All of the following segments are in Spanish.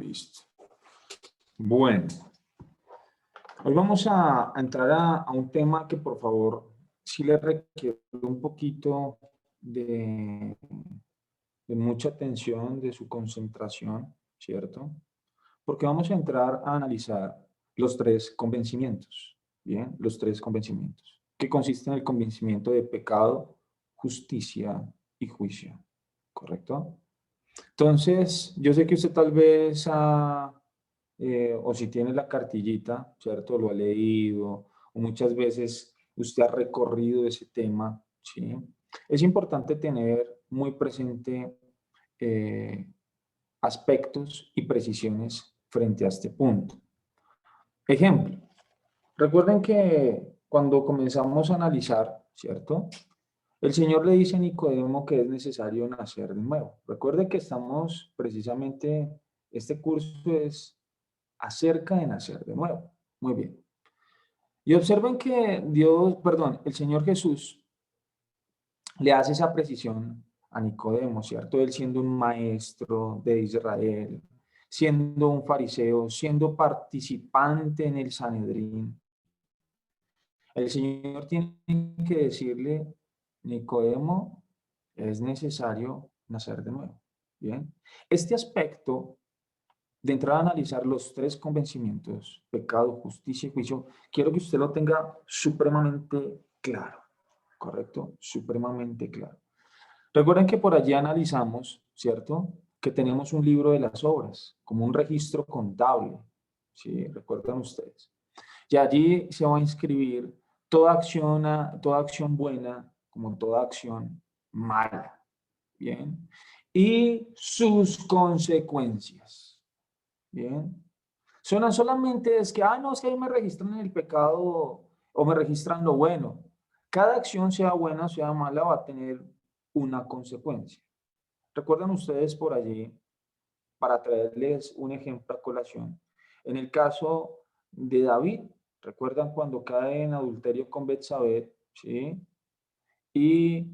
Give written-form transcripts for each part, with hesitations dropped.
Listo. Bueno, hoy vamos a entrar a un tema que por favor sí le requiere un poquito de mucha atención, de su concentración, ¿cierto? Porque vamos a entrar a analizar los tres convencimientos, ¿bien? Los tres convencimientos, que consisten en el convencimiento de pecado, justicia y juicio, ¿correcto? Entonces, yo sé que usted tal vez o si tiene la cartillita, ¿cierto? Lo ha leído, o muchas veces usted ha recorrido ese tema, ¿sí? Es importante tener muy presente eh, aspectos y precisiones frente a este punto. Ejemplo, recuerden que cuando comenzamos a analizar, ¿cierto? El Señor le dice a Nicodemo que es necesario nacer de nuevo. Recuerde que estamos precisamente, este curso es acerca de nacer de nuevo. Muy bien. Y observen que el Señor Jesús le hace esa precisión a Nicodemo, ¿cierto? Él siendo un maestro de Israel, siendo un fariseo, siendo participante en el Sanedrín. El Señor tiene que decirle, Nicodemo, es necesario nacer de nuevo. Bien. Este aspecto de entrar a analizar los tres convencimientos, pecado, justicia y juicio, quiero que usted lo tenga supremamente claro, ¿correcto? Supremamente claro. Recuerden que por allí analizamos, ¿cierto? Que tenemos un libro de las obras, como un registro contable, ¿sí? ¿Recuerdan ustedes? Y allí se va a inscribir toda acción buena como toda acción mala, ¿bien? Y sus consecuencias, ¿bien? Suena solamente es que, no, es que ahí me registran el pecado o me registran lo bueno. Cada acción, sea buena o sea mala, va a tener una consecuencia. ¿Recuerdan ustedes por allí, para traerles un ejemplo a colación? En el caso de David, ¿recuerdan cuando cae en adulterio con Betsabé? ¿Sí? Y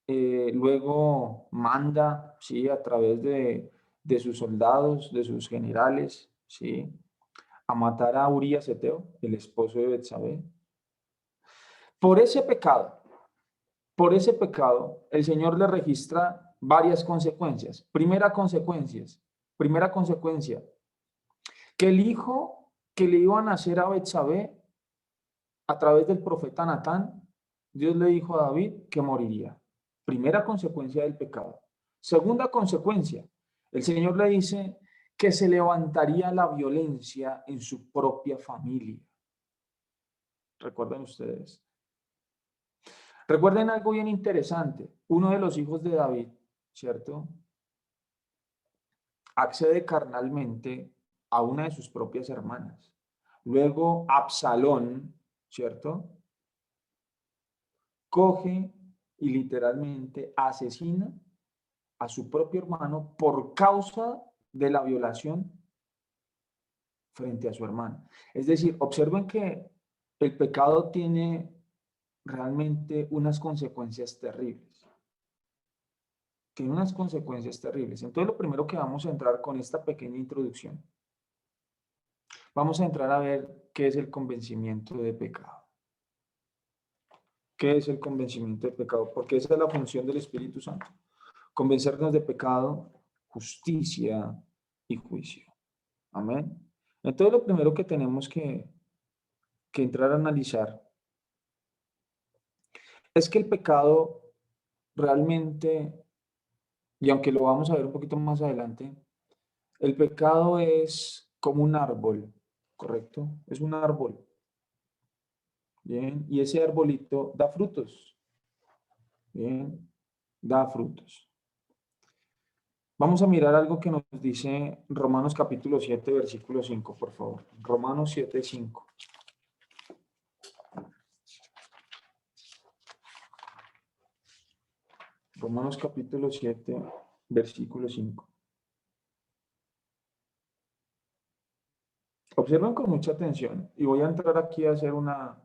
luego manda, ¿sí? A través de sus soldados, de sus generales, ¿sí? A matar a Urías Eteo, el esposo de Betsabé. Por ese pecado, el Señor le registra varias consecuencias. Primera consecuencia, que el hijo que le iba a nacer a Betsabé a través del profeta Natán, Dios le dijo a David que moriría. Primera consecuencia del pecado. Segunda consecuencia, el Señor le dice que se levantaría la violencia en su propia familia. ¿Recuerdan ustedes? Recuerden algo bien interesante. Uno de los hijos de David, ¿cierto? Accede carnalmente a una de sus propias hermanas. Luego Absalón, ¿cierto? Coge y literalmente asesina a su propio hermano por causa de la violación frente a su hermano. Es decir, observen que el pecado tiene realmente unas consecuencias terribles. Tiene unas consecuencias terribles. Entonces, lo primero que vamos a entrar con esta pequeña introducción, vamos a entrar a ver qué es el convencimiento de pecado. ¿Qué es el convencimiento de pecado? Porque esa es la función del Espíritu Santo. Convencernos de pecado, justicia y juicio. Amén. Entonces, lo primero que tenemos que entrar a analizar es que el pecado realmente, y aunque lo vamos a ver un poquito más adelante, el pecado es como un árbol, ¿correcto? Es un árbol. Bien, y ese arbolito da frutos. Bien, da frutos. Vamos a mirar algo que nos dice Romanos capítulo 7, versículo 5, por favor. Romanos 7, 5. Romanos capítulo 7, versículo 5. Observen con mucha atención y voy a entrar aquí a hacer una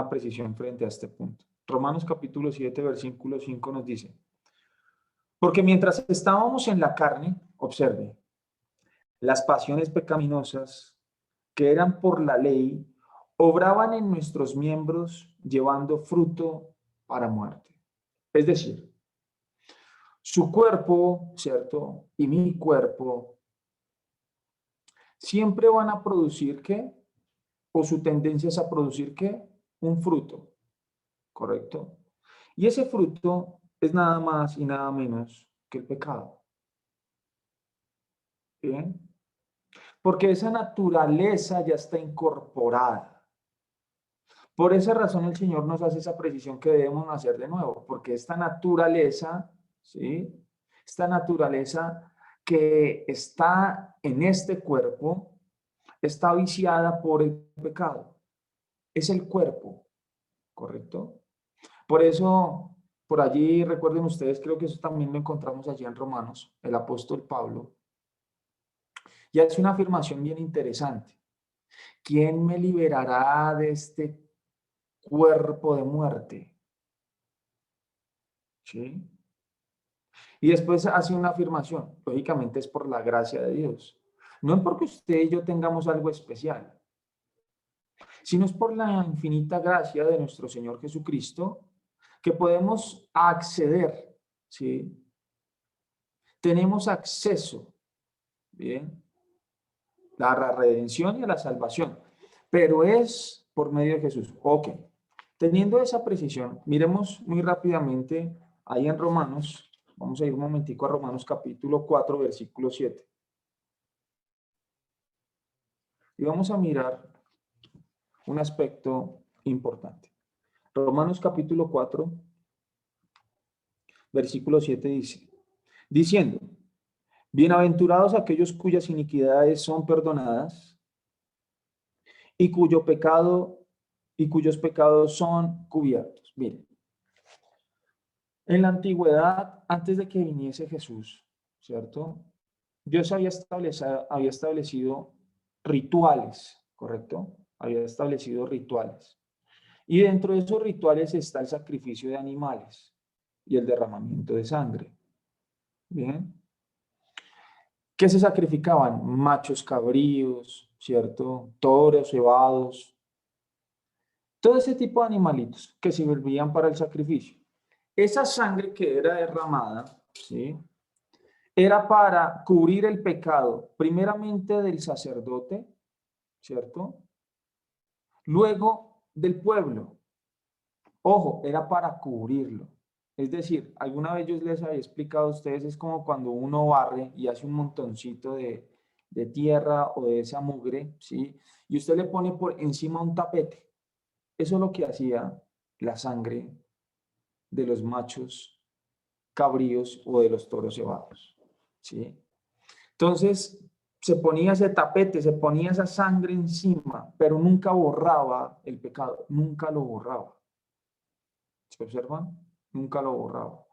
precisión frente a este punto. Romanos capítulo 7, versículo 5 nos dice, Porque mientras estábamos en la carne, observe, las pasiones pecaminosas que eran por la ley obraban en nuestros miembros llevando fruto para muerte. Es decir, su cuerpo, ¿cierto? Y mi cuerpo siempre van a producir ¿qué? O su tendencia es a producir ¿qué? Un fruto, ¿correcto? Y ese fruto es nada más y nada menos que el pecado. ¿Bien? Porque esa naturaleza ya está incorporada. Por esa razón el Señor nos hace esa precisión que debemos nacer de nuevo, porque esta naturaleza, ¿sí? Esta naturaleza que está en este cuerpo, está viciada por el pecado. Es el cuerpo, ¿correcto? Por eso, por allí, recuerden ustedes, creo que eso también lo encontramos allí en Romanos, el apóstol Pablo, y hace una afirmación bien interesante. ¿Quién me liberará de este cuerpo de muerte? ¿Sí? Y después hace una afirmación, lógicamente es por la gracia de Dios. No es porque usted y yo tengamos algo especial, sino es por la infinita gracia de nuestro Señor Jesucristo que podemos acceder, ¿sí? Tenemos acceso, ¿bien? A la redención y a la salvación, pero es por medio de Jesús. Ok, teniendo esa precisión, miremos muy rápidamente ahí en Romanos, vamos a ir un momentico a Romanos capítulo 4, versículo 7. Y vamos a mirar un aspecto importante. Romanos capítulo 4, versículo 7 dice, diciendo, bienaventurados aquellos cuyas iniquidades son perdonadas y cuyo pecado y cuyos pecados son cubiertos. Miren, en la antigüedad, antes de que viniese Jesús, ¿cierto? Dios había establecido rituales, ¿correcto? Había establecido rituales. Y dentro de esos rituales está el sacrificio de animales y el derramamiento de sangre. Bien. ¿Qué se sacrificaban? Machos cabríos, ¿cierto? Toros, cebados, todo ese tipo de animalitos que servían para el sacrificio. Esa sangre que era derramada, ¿sí? Era para cubrir el pecado, primeramente del sacerdote, ¿cierto? Luego del pueblo. Ojo, era para cubrirlo. Es decir, alguna vez yo les había explicado a ustedes, es como cuando uno barre y hace un montoncito de tierra o de esa mugre, ¿sí? Y usted le pone por encima un tapete. Eso es lo que hacía la sangre de los machos cabríos o de los toros cebados, ¿sí? Entonces, se ponía ese tapete, se ponía esa sangre encima, pero nunca borraba el pecado, nunca lo borraba. ¿Se observan? Nunca lo borraba.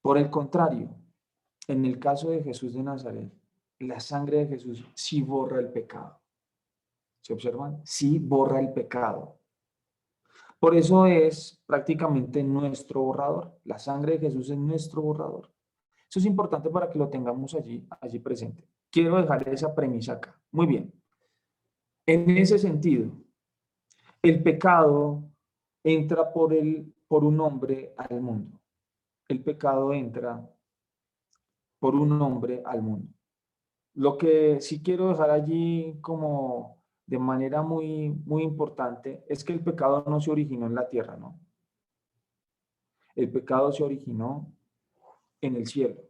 Por el contrario, en el caso de Jesús de Nazaret, la sangre de Jesús sí borra el pecado. ¿Se observan? Sí borra el pecado. Por eso es prácticamente nuestro borrador. La sangre de Jesús es nuestro borrador. Eso es importante para que lo tengamos allí presente. Quiero dejar esa premisa acá. Muy bien. En ese sentido, el pecado entra por un hombre al mundo. El pecado entra por un hombre al mundo. Lo que sí quiero dejar allí como de manera muy, muy importante es que el pecado no se originó en la tierra, ¿no? El pecado se originó en el cielo.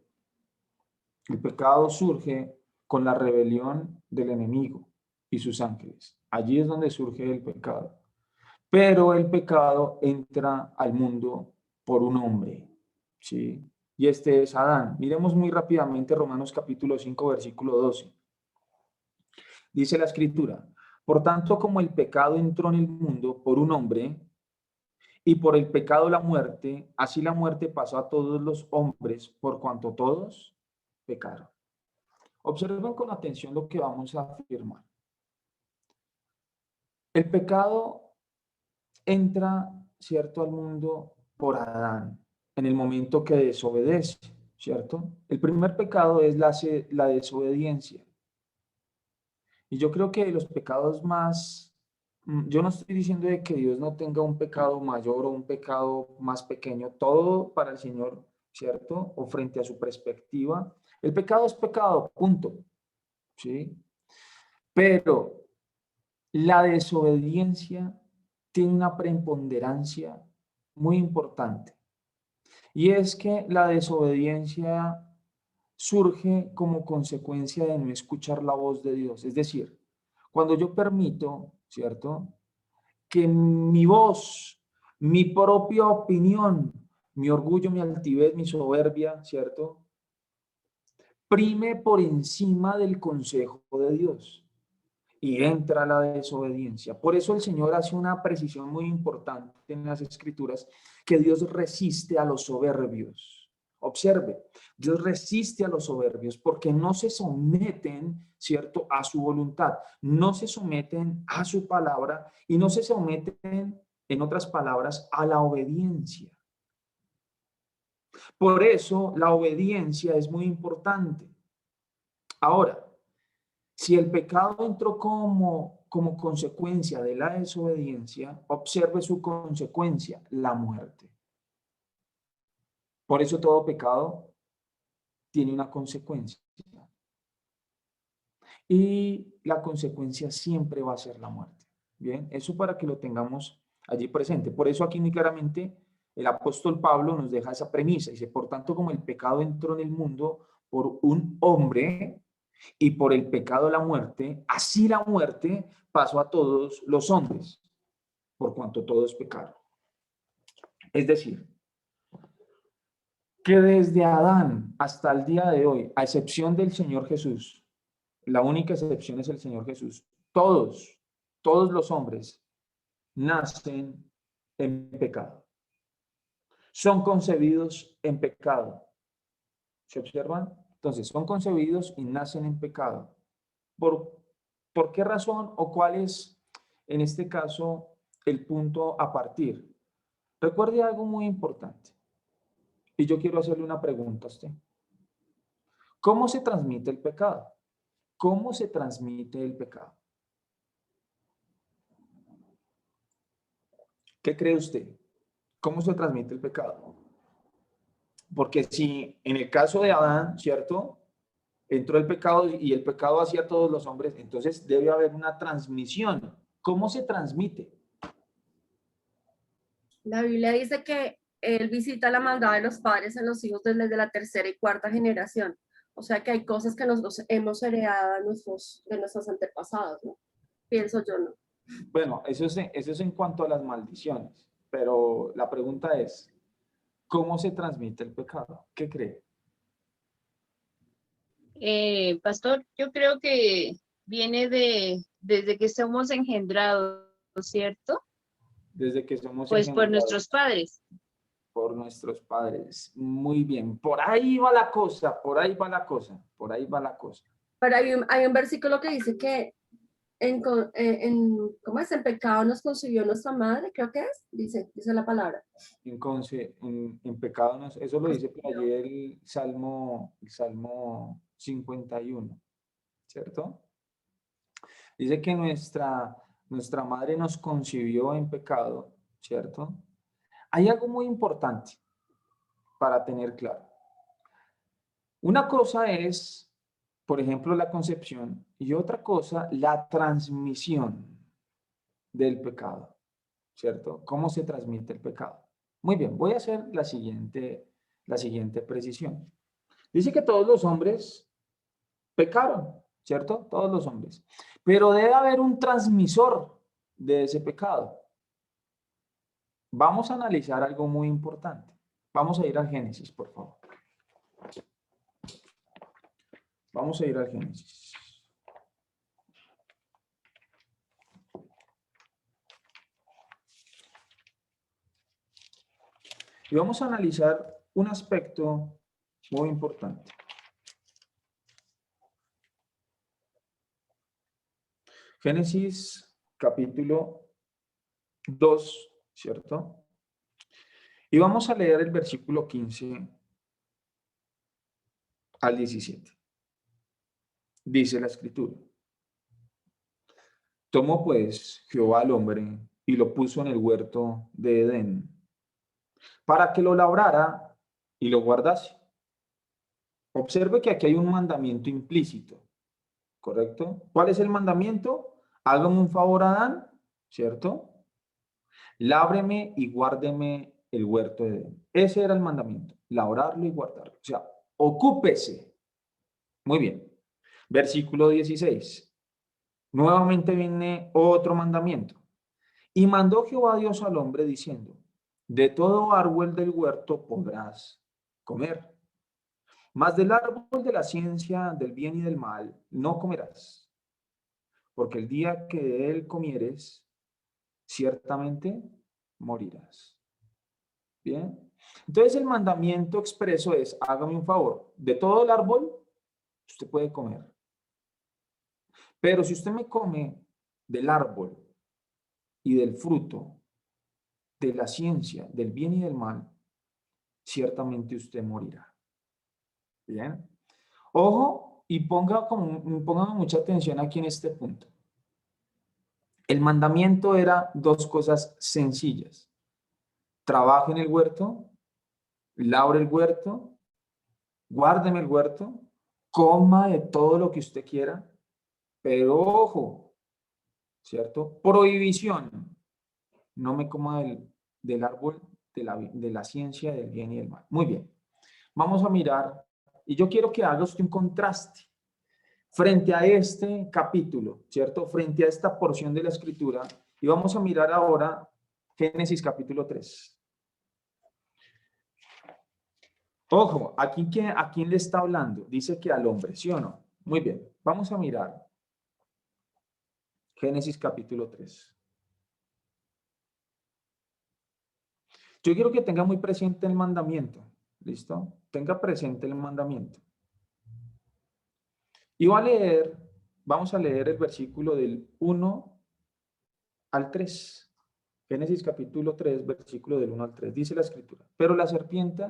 El pecado surge con la rebelión del enemigo y sus ángeles. Allí es donde surge el pecado. Pero el pecado entra al mundo por un hombre, ¿sí? Y este es Adán. Miremos muy rápidamente Romanos capítulo 5, versículo 12. Dice la escritura, por tanto como el pecado entró en el mundo por un hombre y por el pecado la muerte, así la muerte pasó a todos los hombres por cuanto todos pecaron. Observen con atención lo que vamos a afirmar. El pecado entra, ¿cierto?, al mundo por Adán. en el momento que desobedece, ¿cierto? El primer pecado es la desobediencia. Y yo creo que los pecados más, yo no estoy diciendo de que Dios no tenga un pecado mayor o un pecado más pequeño, todo para el Señor, ¿cierto? O frente a su perspectiva. El pecado es pecado, punto, ¿sí? Pero la desobediencia tiene una preponderancia muy importante. Y es que la desobediencia surge como consecuencia de no escuchar la voz de Dios. Es decir, cuando yo permito, ¿cierto? Que mi voz, mi propia opinión, mi orgullo, mi altivez, mi soberbia, ¿cierto? Prime por encima del consejo de Dios y entra la desobediencia. Por eso el Señor hace una precisión muy importante en las Escrituras, que Dios resiste a los soberbios. Observe, Dios resiste a los soberbios porque no se someten, ¿cierto?, a su voluntad, no se someten a su palabra y no se someten, en otras palabras, a la obediencia. Por eso la obediencia es muy importante. Ahora, si el pecado entró como consecuencia de la desobediencia, observe su consecuencia, la muerte. Por eso todo pecado tiene una consecuencia. Y la consecuencia siempre va a ser la muerte. Bien, eso para que lo tengamos allí presente. Por eso aquí muy claramente el apóstol Pablo nos deja esa premisa. Dice, por tanto, como el pecado entró en el mundo por un hombre, y por el pecado la muerte, así la muerte pasó a todos los hombres, por cuanto todos pecaron. Es decir, que desde Adán hasta el día de hoy, a excepción del Señor Jesús, la única excepción es el Señor Jesús, todos los hombres nacen en pecado, son concebidos en pecado. ¿Se observan? Entonces, son concebidos y nacen en pecado. ¿Por, por qué razón o cuál es, en este caso, el punto a partir? Recuerde algo muy importante. Y yo quiero hacerle una pregunta a usted. ¿Cómo se transmite el pecado? ¿Cómo se transmite el pecado? ¿Qué cree usted? ¿Cómo se transmite el pecado? Porque si en el caso de Adán, ¿cierto? Entró el pecado y el pecado hacia todos los hombres, entonces debe haber una transmisión. ¿Cómo se transmite? La Biblia dice que él visita la maldad de los padres en los hijos desde la tercera y cuarta generación. O sea que hay cosas que nosotros hemos heredado de nuestros antepasados, ¿no? Pienso yo, ¿no? Bueno, eso es en cuanto a las maldiciones, pero la pregunta es, ¿cómo se transmite el pecado? ¿Qué cree? Pastor, yo creo que viene desde que somos engendrados, ¿cierto? Desde que somos Pues por engendrados nuestros padres. por nuestros padres. Muy bien, por ahí va la cosa, por ahí va la cosa, por ahí va la cosa. Pero hay un versículo que dice que ¿cómo es? En pecado nos concibió nuestra madre, creo que es, dice la palabra. En pecado, eso lo dice por allí el Salmo 51, ¿cierto? Dice que nuestra madre nos concibió en pecado, ¿cierto? Hay algo muy importante para tener claro. Una cosa es, por ejemplo, la concepción y otra cosa, la transmisión del pecado, ¿cierto? ¿Cómo se transmite el pecado? Muy bien, voy a hacer la siguiente precisión. Dice que todos los hombres pecaron, ¿cierto? Todos los hombres. Pero debe haber un transmisor de ese pecado. Vamos a analizar algo muy importante. Vamos a ir al Génesis, por favor. Vamos a ir al Génesis. Y vamos a analizar un aspecto muy importante. Génesis capítulo 2, ¿cierto? Y vamos a leer el versículo 15 al 17. Dice la escritura. Tomó pues Jehová al hombre y lo puso en el huerto de Edén, para que lo labrara y lo guardase. Observe que aquí hay un mandamiento implícito, ¿correcto? ¿Cuál es el mandamiento? Hágame un favor, Adán, ¿cierto? Lábreme y guárdeme el huerto de Edén. Ese era el mandamiento, labrarlo y guardarlo. O sea, ocúpese. Muy bien. Versículo 16. Nuevamente viene otro mandamiento. Y mandó Jehová Dios al hombre diciendo, de todo árbol del huerto podrás comer, mas del árbol de la ciencia del bien y del mal no comerás, porque el día que de él comieres, ciertamente morirás. Bien. Entonces el mandamiento expreso es, hágame un favor, de todo el árbol usted puede comer. Pero si usted me come del árbol y del fruto de la ciencia del bien y del mal, ciertamente usted morirá. Bien. Ojo y ponga mucha atención aquí en este punto. El mandamiento era dos cosas sencillas. Trabaje en el huerto, labre el huerto, guárdeme el huerto, coma de todo lo que usted quiera, pero ojo, ¿cierto? Prohibición. No me coma del árbol de la ciencia del bien y del mal. Muy bien. Vamos a mirar, y yo quiero que haga usted un contraste frente a este capítulo, ¿cierto? Frente a esta porción de la escritura, y vamos a mirar ahora Génesis capítulo 3. Ojo, aquí ¿a quién le está hablando? Dice que al hombre, ¿sí o no? Muy bien, vamos a mirar Génesis capítulo 3. Yo quiero que tenga muy presente el mandamiento, ¿listo? Tenga presente el mandamiento. Y vamos a leer el versículo del 1 al 3. Génesis capítulo 3, versículo del 1 al 3. Dice la escritura, pero la serpiente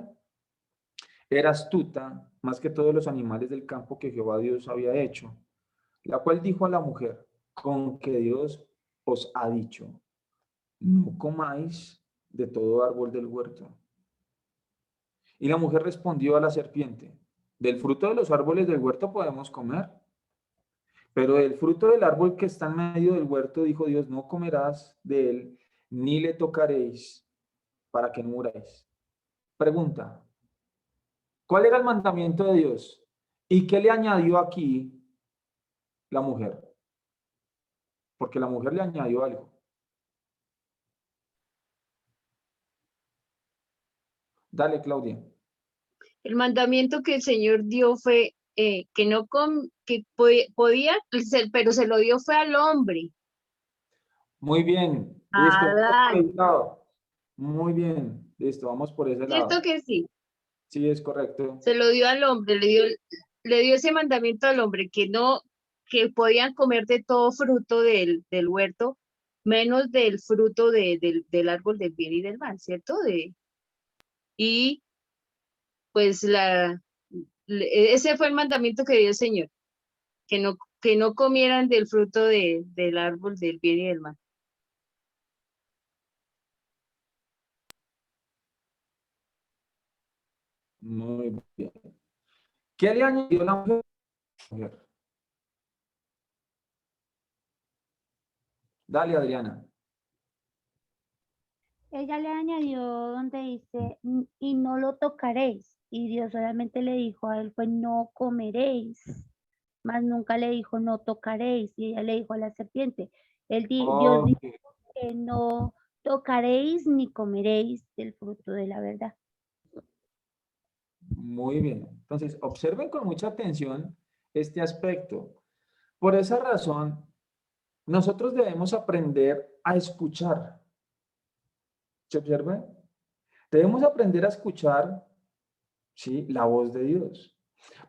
era astuta más que todos los animales del campo que Jehová Dios había hecho, la cual dijo a la mujer, con que Dios os ha dicho, no comáis de todo árbol del huerto. Y la mujer respondió a la serpiente, del fruto de los árboles del huerto podemos comer, pero del fruto del árbol que está en medio del huerto, dijo Dios, no comerás de él, ni le tocaréis, para que no muráis. Pregunta, ¿cuál era el mandamiento de Dios? ¿Y qué le añadió aquí la mujer? Porque la mujer le añadió algo. Dale, Claudia. El mandamiento que el Señor dio fue que no que podía, pero se lo dio fue al hombre. Muy bien. Listo. Adán. Muy bien. Listo, vamos por ese ¿Cierto lado. que sí? Sí, es correcto. Se lo dio al hombre, le dio ese mandamiento al hombre que podían comer de todo fruto del huerto, menos del fruto del árbol del bien y del mal, ¿cierto? Y pues ese fue el mandamiento que dio el Señor, que no comieran del fruto del árbol del bien y del mal. Muy bien. ¿Qué le añadió la mujer? Dale, Adriana. Ella le añadió donde dice, y no lo tocaréis. Y Dios solamente le dijo a él, pues no comeréis. Mas nunca le dijo, no tocaréis. Y ella le dijo a la serpiente, Dios dijo que no tocaréis ni comeréis del fruto de la verdad. Muy bien. Entonces, observen con mucha atención este aspecto. Por esa razón, nosotros debemos aprender a escuchar. ¿Se observa? Debemos aprender a escuchar, ¿sí?, la voz de Dios.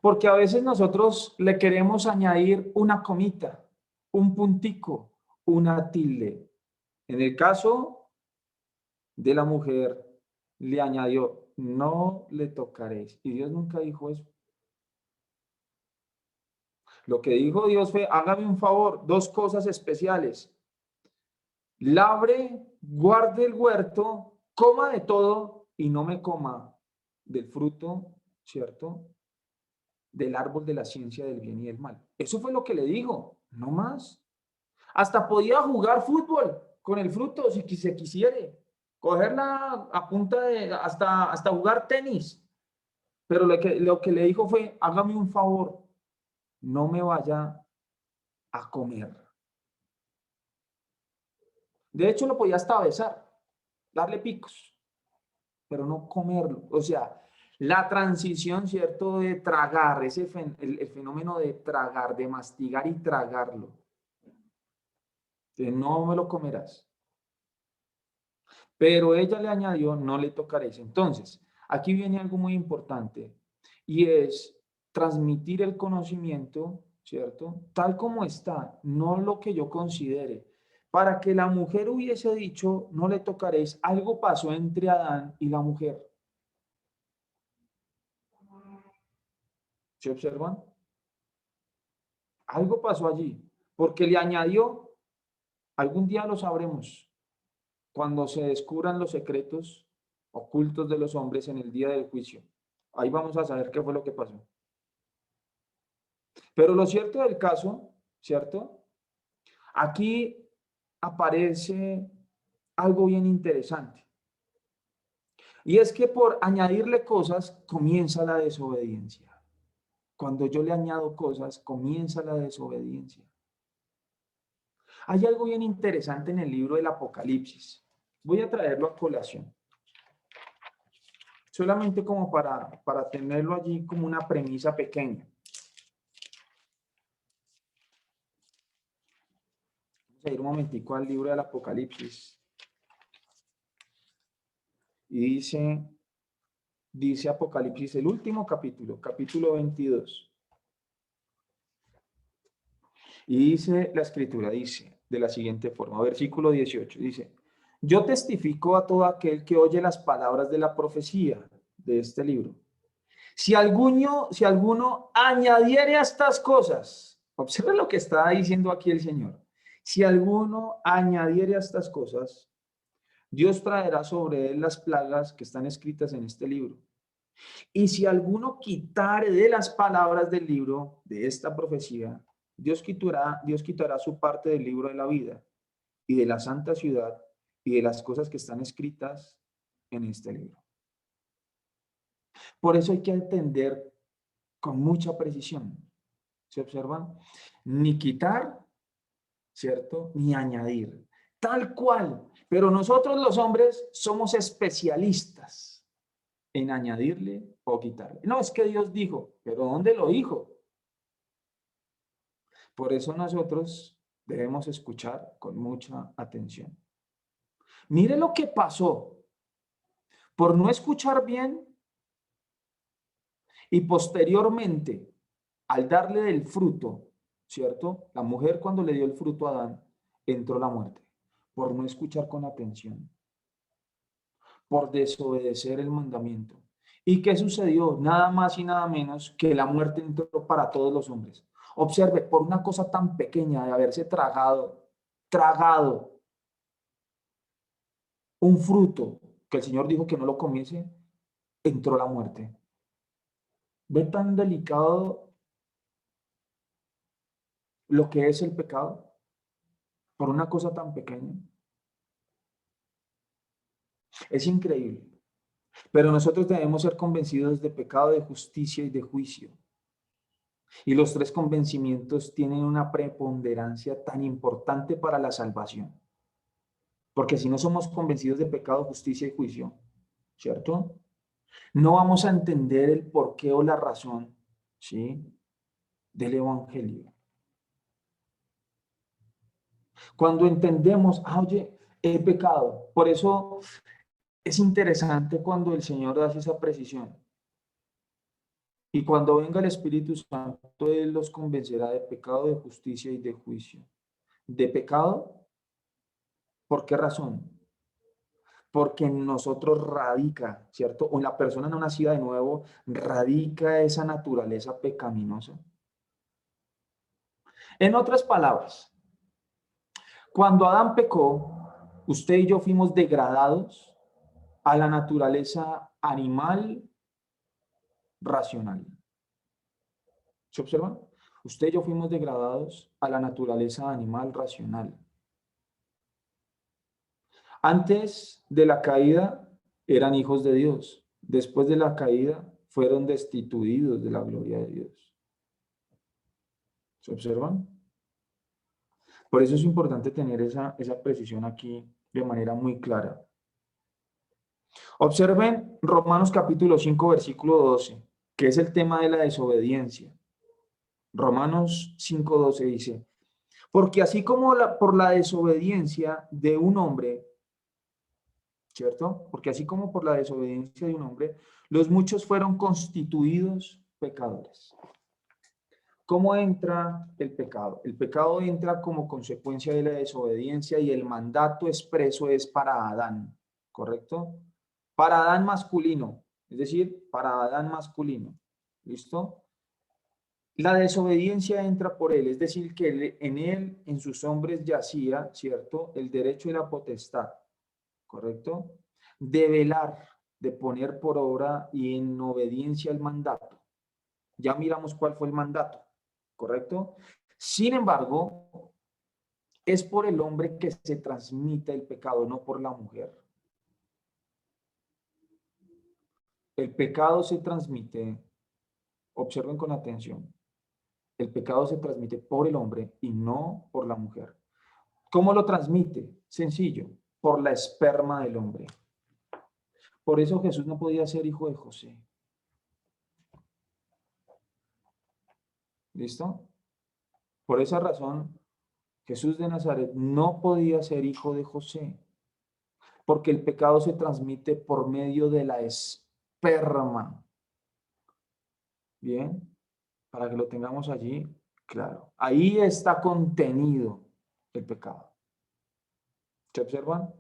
Porque a veces nosotros le queremos añadir una comita, un puntico, una tilde. En el caso de la mujer, le añadió, no le tocaréis. Y Dios nunca dijo eso. Lo que dijo Dios fue, hágame un favor, dos cosas especiales. Labre, guarde el huerto, coma de todo y no me coma del fruto, ¿cierto? Del árbol de la ciencia del bien y del mal. Eso fue lo que le dijo, no más. Hasta podía jugar fútbol con el fruto si se quisiere. Cogerla a punta de, hasta jugar tenis. Pero lo que le dijo fue, hágame un favor, no me vaya a comer. De hecho, lo podía hasta besar, darle picos, pero no comerlo. O sea, la transición, ¿cierto?, de tragar, el fenómeno de tragar, de mastigar y tragarlo. Que no me lo comerás. Pero ella le añadió, no le tocaréis. Entonces, aquí viene algo muy importante y es transmitir el conocimiento, ¿cierto? Tal como está, no lo que yo considere. Para que la mujer hubiese dicho, no le tocaréis, algo pasó entre Adán y la mujer. ¿Se observan? Algo pasó allí, porque le añadió, algún día lo sabremos, cuando se descubran los secretos ocultos de los hombres en el día del juicio. Ahí vamos a saber qué fue lo que pasó. Pero lo cierto del caso, ¿cierto? Aquí aparece algo bien interesante. Y es que por añadirle cosas comienza la desobediencia. Cuando yo le añado cosas, comienza la desobediencia. Hay algo bien interesante en el libro del Apocalipsis. Voy a traerlo a colación. Solamente como para tenerlo allí como una premisa pequeña. Vamos a ir un momentico al libro del Apocalipsis. Y dice Apocalipsis, el último capítulo, capítulo 22. Y dice la escritura, dice de la siguiente forma, versículo 18, dice, yo testifico a todo aquel que oye las palabras de la profecía de este libro. Si alguno añadiere a estas cosas, observen lo que está diciendo aquí el Señor. Si alguno añadiere a estas cosas, Dios traerá sobre él las plagas que están escritas en este libro. Y si alguno quitare de las palabras del libro de esta profecía, Dios quitará su parte del libro de la vida y de la santa ciudad y de las cosas que están escritas en este libro. Por eso hay que entender con mucha precisión. ¿Se observan? Ni quitar, ¿cierto? Ni añadir. Tal cual. Pero nosotros los hombres somos especialistas en añadirle o quitarle. No, es que Dios dijo, pero ¿dónde lo dijo? Por eso nosotros debemos escuchar con mucha atención. Mire lo que pasó. Por no escuchar bien y posteriormente, al darle del fruto, ¿cierto? La mujer cuando le dio el fruto a Adán, entró la muerte. Por no escuchar con atención. Por desobedecer el mandamiento. ¿Y qué sucedió? Nada más y nada menos que la muerte entró para todos los hombres. Observe, por una cosa tan pequeña de haberse tragado un fruto que el Señor dijo que no lo comiese, entró la muerte. ¿Ve tan delicado lo que es el pecado? Por una cosa tan pequeña. Es increíble. Pero nosotros debemos ser convencidos de pecado, de justicia y de juicio. Y los tres convencimientos tienen una preponderancia tan importante para la salvación. Porque si no somos convencidos de pecado, justicia y juicio, ¿cierto? No vamos a entender el porqué o la razón, ¿sí?, del evangelio. Cuando entendemos, oye, he pecado. Por eso es interesante cuando el Señor hace esa precisión. Y cuando venga el Espíritu Santo, Él los convencerá de pecado, de justicia y de juicio. ¿De pecado? ¿Por qué razón? porque en nosotros radica, ¿cierto? O en la persona no nacida de nuevo, radica esa naturaleza pecaminosa. En otras palabras, cuando Adán pecó, usted y yo fuimos degradados a la naturaleza animal racional. ¿Se observan? Usted y yo fuimos degradados a la naturaleza animal racional. Antes de la caída eran hijos de Dios. Después de la caída fueron destituidos de la gloria de Dios. ¿Se observan? Por eso es importante tener esa precisión aquí de manera muy clara. Observen Romanos capítulo 5, versículo 12, que es el tema de la desobediencia. Romanos 5:12 dice, porque así como por la desobediencia de un hombre, ¿cierto? Porque así como por la desobediencia de un hombre, los muchos fueron constituidos pecadores. ¿Cómo entra el pecado? El pecado entra como consecuencia de la desobediencia y el mandato expreso es para Adán, ¿correcto? Para Adán masculino, es decir, para Adán masculino, ¿listo? La desobediencia entra por él, es decir, que en él, en sus hombres yacía, ¿cierto? El derecho y la potestad, ¿correcto? De velar, de poner por obra y en obediencia al mandato. Ya miramos cuál fue el mandato, ¿correcto? Sin embargo, es por el hombre que se transmite el pecado, no por la mujer. El pecado se transmite, observen con atención, el pecado se transmite por el hombre y no por la mujer. ¿Cómo lo transmite? Sencillo, por la esperma del hombre. Por eso Jesús no podía ser hijo de José. ¿Listo? Por esa razón, Jesús de Nazaret no podía ser hijo de José, porque el pecado se transmite por medio de la esperma. Bien, para que lo tengamos allí, claro. Ahí está contenido el pecado. ¿Se observan?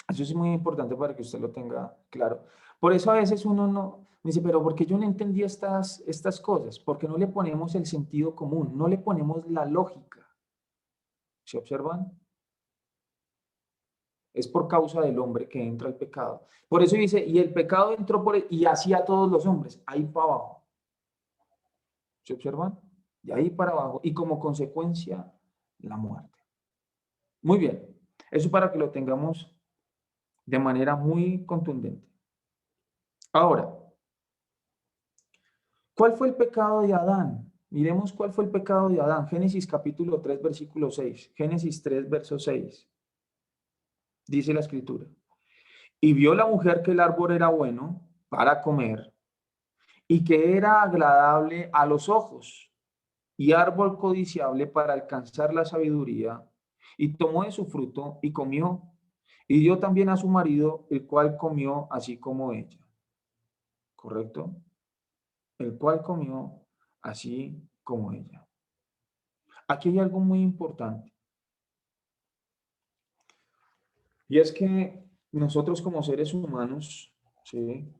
Eso es muy importante para que usted lo tenga claro. Por eso a veces uno no dice, pero ¿por qué yo no entendí estas cosas? Porque no le ponemos el sentido común, no le ponemos la lógica. ¿Se observan? Es por causa del hombre que entra el pecado. Por eso dice, y el pecado entró por él, y así a todos los hombres, ahí para abajo. ¿Se observan? De ahí para abajo. Y como consecuencia, la muerte. Muy bien. Eso para que lo tengamos de manera muy contundente. Ahora, ¿cuál fue el pecado de Adán? Miremos cuál fue el pecado de Adán. Génesis capítulo 3, versículo 6. Génesis 3, verso 6. Dice la escritura. Y vio la mujer que el árbol era bueno para comer y que era agradable a los ojos y árbol codiciable para alcanzar la sabiduría, y tomó de su fruto y comió, y dio también a su marido, el cual comió así como ella. ¿Correcto? El cual comió así como ella. Aquí hay algo muy importante. Y es que nosotros como seres humanos, ¿sí?,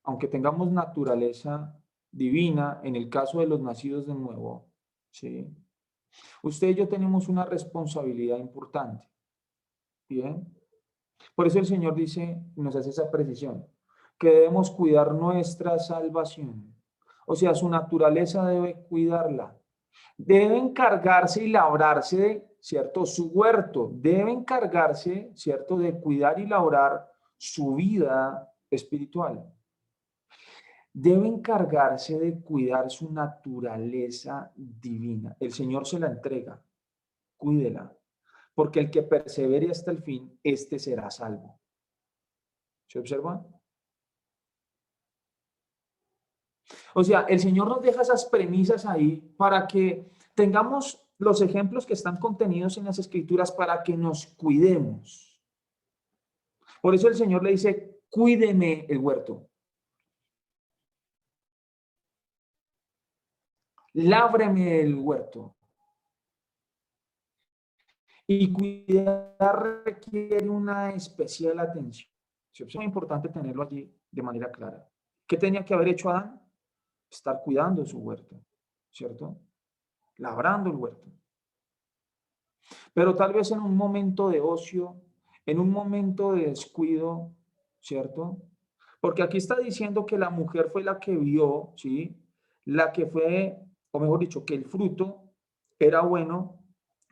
aunque tengamos naturaleza divina, en el caso de los nacidos de nuevo, ¿sí?, usted y yo tenemos una responsabilidad importante. Bien. Por eso el Señor dice, nos hace esa precisión, que debemos cuidar nuestra salvación. O sea, su naturaleza debe cuidarla. Debe encargarse y labrarse, ¿cierto? Su huerto. Debe encargarse, ¿cierto?, de cuidar y labrar su vida espiritual. Debe encargarse de cuidar su naturaleza divina. El Señor se la entrega. Cuídela. Porque el que persevere hasta el fin, este será salvo. ¿Se observa? O sea, el Señor nos deja esas premisas ahí para que tengamos los ejemplos que están contenidos en las Escrituras para que nos cuidemos. Por eso el Señor le dice, cuídeme el huerto. Lábreme el huerto. Y cuidar requiere una especial atención. Es muy importante tenerlo allí de manera clara. ¿Qué tenía que haber hecho Adán? Estar cuidando su huerto, ¿cierto? Labrando el huerto. Pero tal vez en un momento de ocio, en un momento de descuido, ¿cierto? Porque aquí está diciendo que la mujer fue la que vio, ¿sí? La que fue, o mejor dicho, que el fruto era bueno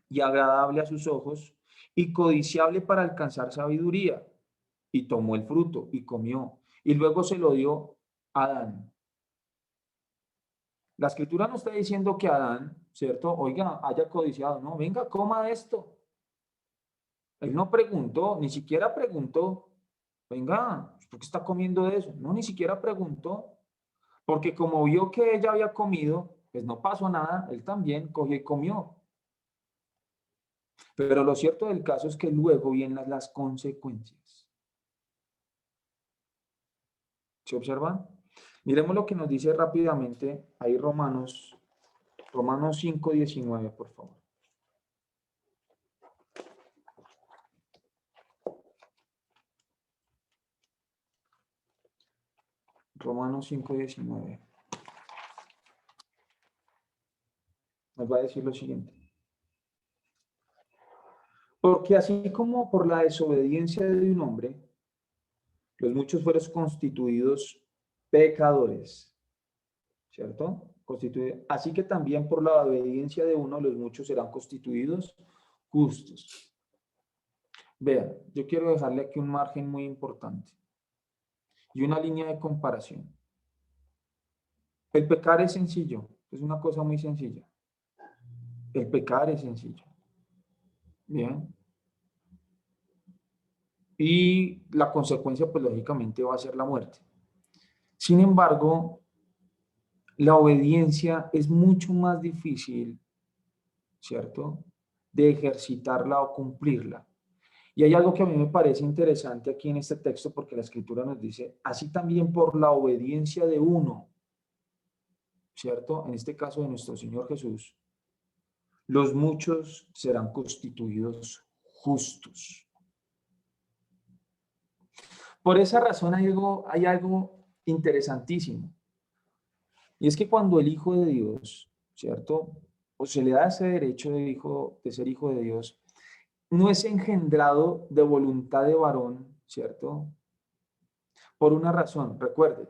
y agradable a sus ojos y codiciable para alcanzar sabiduría. Y tomó el fruto y comió. Y luego se lo dio a Adán. La escritura no está diciendo que Adán, ¿cierto? Oiga, haya codiciado, no, venga, coma esto. Él no preguntó, ni siquiera preguntó, venga, ¿por qué está comiendo de eso? No, ni siquiera preguntó, porque como vio que ella había comido, pues no pasó nada, él también cogió y comió. Pero lo cierto del caso es que luego vienen las consecuencias. ¿Se observan? Miremos lo que nos dice rápidamente ahí Romanos 5:19, por favor. Romanos 5:19. Nos va a decir lo siguiente. Porque así como por la desobediencia de un hombre, los muchos fueron constituidos pecadores, ¿cierto? Así que también por la obediencia de uno, los muchos serán constituidos justos. Vean, yo quiero dejarle aquí un margen muy importante y una línea de comparación. El pecar es sencillo, es una cosa muy sencilla. El pecar es sencillo. Bien. Y la consecuencia, pues lógicamente va a ser la muerte. Sin embargo, la obediencia es mucho más difícil, ¿cierto?, de ejercitarla o cumplirla. Y hay algo que a mí me parece interesante aquí en este texto, porque la escritura nos dice, así también por la obediencia de uno, ¿cierto? En este caso de nuestro Señor Jesús, los muchos serán constituidos justos. Por esa razón hay algo interesantísimo. Y es que cuando el Hijo de Dios, ¿cierto?, o se le da ese derecho de ser hijo de Dios, no es engendrado de voluntad de varón, ¿cierto? Por una razón, recuerde,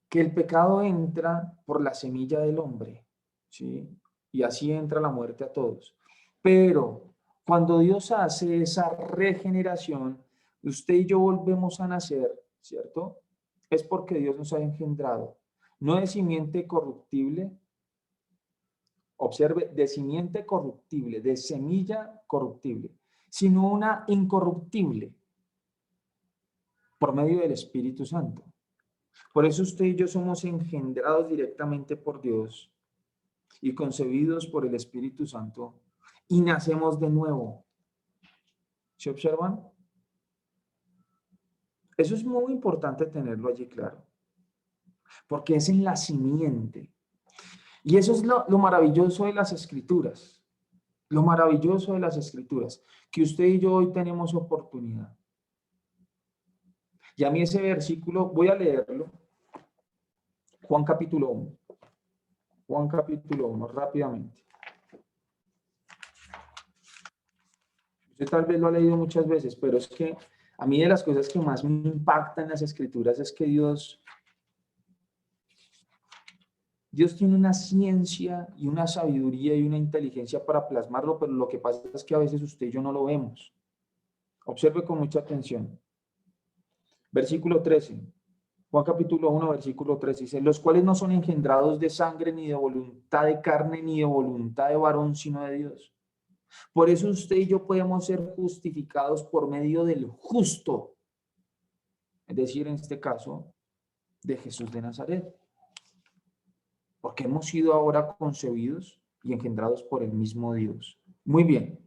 que el pecado entra por la semilla del hombre, ¿sí? Y así entra la muerte a todos. Pero cuando Dios hace esa regeneración, usted y yo volvemos a nacer, ¿cierto? Es porque Dios nos ha engendrado, no de simiente corruptible, observe, de simiente corruptible, de semilla corruptible, sino una incorruptible por medio del Espíritu Santo. Por eso usted y yo somos engendrados directamente por Dios y concebidos por el Espíritu Santo y nacemos de nuevo. ¿Se observan? Eso es muy importante tenerlo allí claro, porque es en la simiente. Y eso es lo maravilloso de las Escrituras. Lo maravilloso de las Escrituras, que usted y yo hoy tenemos oportunidad. Y a mí ese versículo, voy a leerlo. Juan capítulo 1. Juan capítulo 1, rápidamente. Usted tal vez lo ha leído muchas veces, pero es que a mí de las cosas que más me impactan en las Escrituras es que Dios tiene una ciencia y una sabiduría y una inteligencia para plasmarlo, pero lo que pasa es que a veces usted y yo no lo vemos. Observe con mucha atención. Versículo 13. Juan capítulo 1, versículo 13 dice, los cuales no son engendrados de sangre, ni de voluntad de carne, ni de voluntad de varón, sino de Dios. Por eso usted y yo podemos ser justificados por medio del justo, es decir, en este caso, de Jesús de Nazaret. Porque hemos sido ahora concebidos y engendrados por el mismo Dios. Muy bien.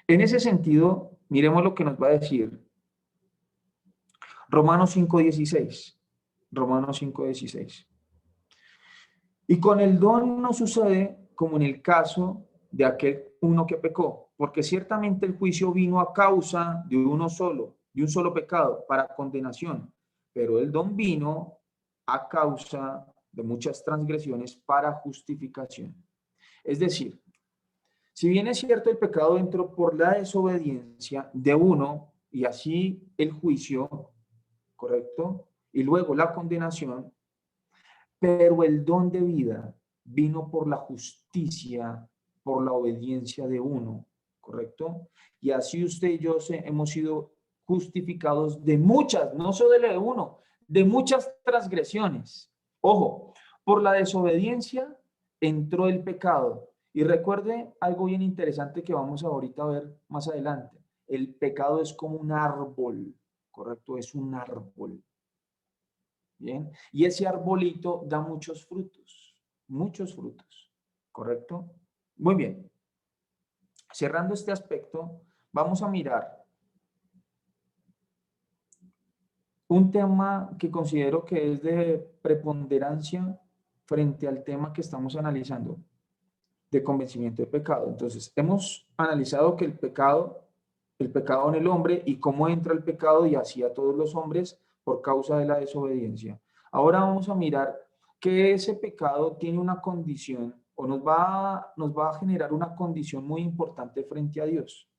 En ese sentido, miremos lo que nos va a decir Romanos 5:16. Romanos 5:16. Y con el don no sucede como en el caso de aquel uno que pecó, porque ciertamente el juicio vino a causa de uno solo, de un solo pecado, para condenación, pero el don vino a causa de muchas transgresiones para justificación. Es decir, si bien es cierto el pecado entró por la desobediencia de uno y así el juicio, ¿correcto? Y luego la condenación, pero el don de vida vino por la justicia, por la obediencia de uno, ¿correcto? Y así usted y yo hemos sido justificados de muchas, no solo de uno, de muchas transgresiones. Ojo, por la desobediencia entró el pecado. Y recuerde algo bien interesante que vamos ahorita a ver más adelante. El pecado es como un árbol, ¿correcto? Es un árbol. Bien, y ese arbolito da muchos frutos, ¿correcto? Muy bien. Cerrando este aspecto, vamos a mirar un tema que considero que es de preponderancia frente al tema que estamos analizando, de convencimiento de pecado. Entonces, hemos analizado que el pecado en el hombre y cómo entra el pecado y así a todos los hombres por causa de la desobediencia. Ahora vamos a mirar que ese pecado tiene una condición o nos va a generar una condición muy importante frente a Dios.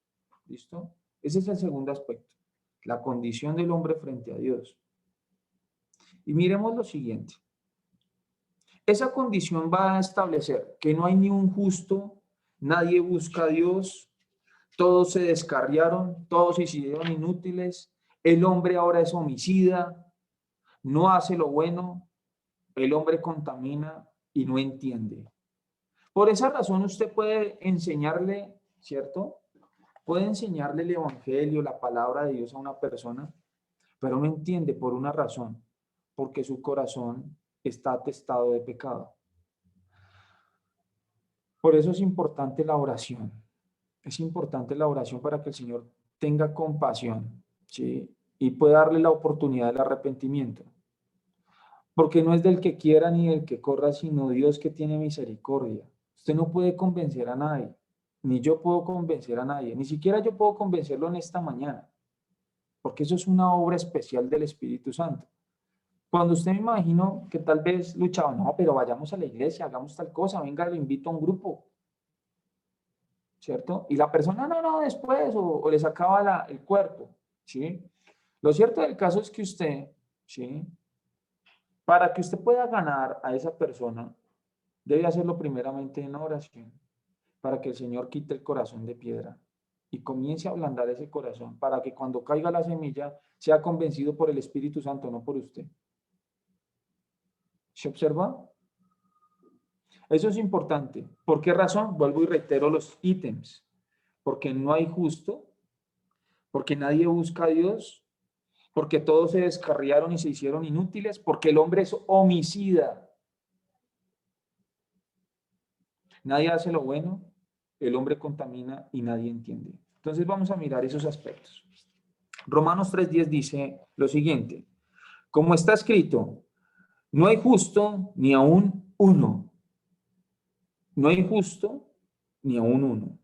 ¿Listo? Ese es el segundo aspecto, la condición del hombre frente a Dios. Y miremos lo siguiente. Esa condición va a establecer que no hay ni un justo, nadie busca a Dios, todos se descarriaron, todos se hicieron inútiles, el hombre ahora es homicida, no hace lo bueno, el hombre contamina y no entiende. Por esa razón usted puede enseñarle, ¿cierto? Puede enseñarle el evangelio, la palabra de Dios a una persona, pero no entiende por una razón, porque su corazón está atestado de pecado. Por eso es importante la oración. Es importante la oración para que el Señor tenga compasión, ¿sí? Y pueda darle la oportunidad del arrepentimiento. Porque no es del que quiera ni del que corra, sino Dios que tiene misericordia. Usted no puede convencer a nadie, ni yo puedo convencer a nadie, ni siquiera yo puedo convencerlo en esta mañana, porque eso es una obra especial del Espíritu Santo. Cuando usted me imagino que tal vez luchaba, no, pero vayamos a la iglesia, hagamos tal cosa, venga, lo invito a un grupo, ¿cierto? Y la persona, no, después, o le sacaba el cuerpo, ¿sí? Lo cierto del caso es que usted, ¿sí? Para que usted pueda ganar a esa persona, debe hacerlo primeramente en oración, para que el Señor quite el corazón de piedra y comience a ablandar ese corazón, para que cuando caiga la semilla sea convencido por el Espíritu Santo, no por usted. ¿Se observa? Eso es importante. ¿Por qué razón? Vuelvo y reitero los ítems. Porque no hay justo, porque nadie busca a Dios, porque todos se descarriaron y se hicieron inútiles, porque el hombre es homicida. Nadie hace lo bueno, el hombre contamina y nadie entiende. Entonces vamos a mirar esos aspectos. Romanos 3:10 dice lo siguiente: como está escrito, no hay justo ni aún uno. No hay justo ni aún uno.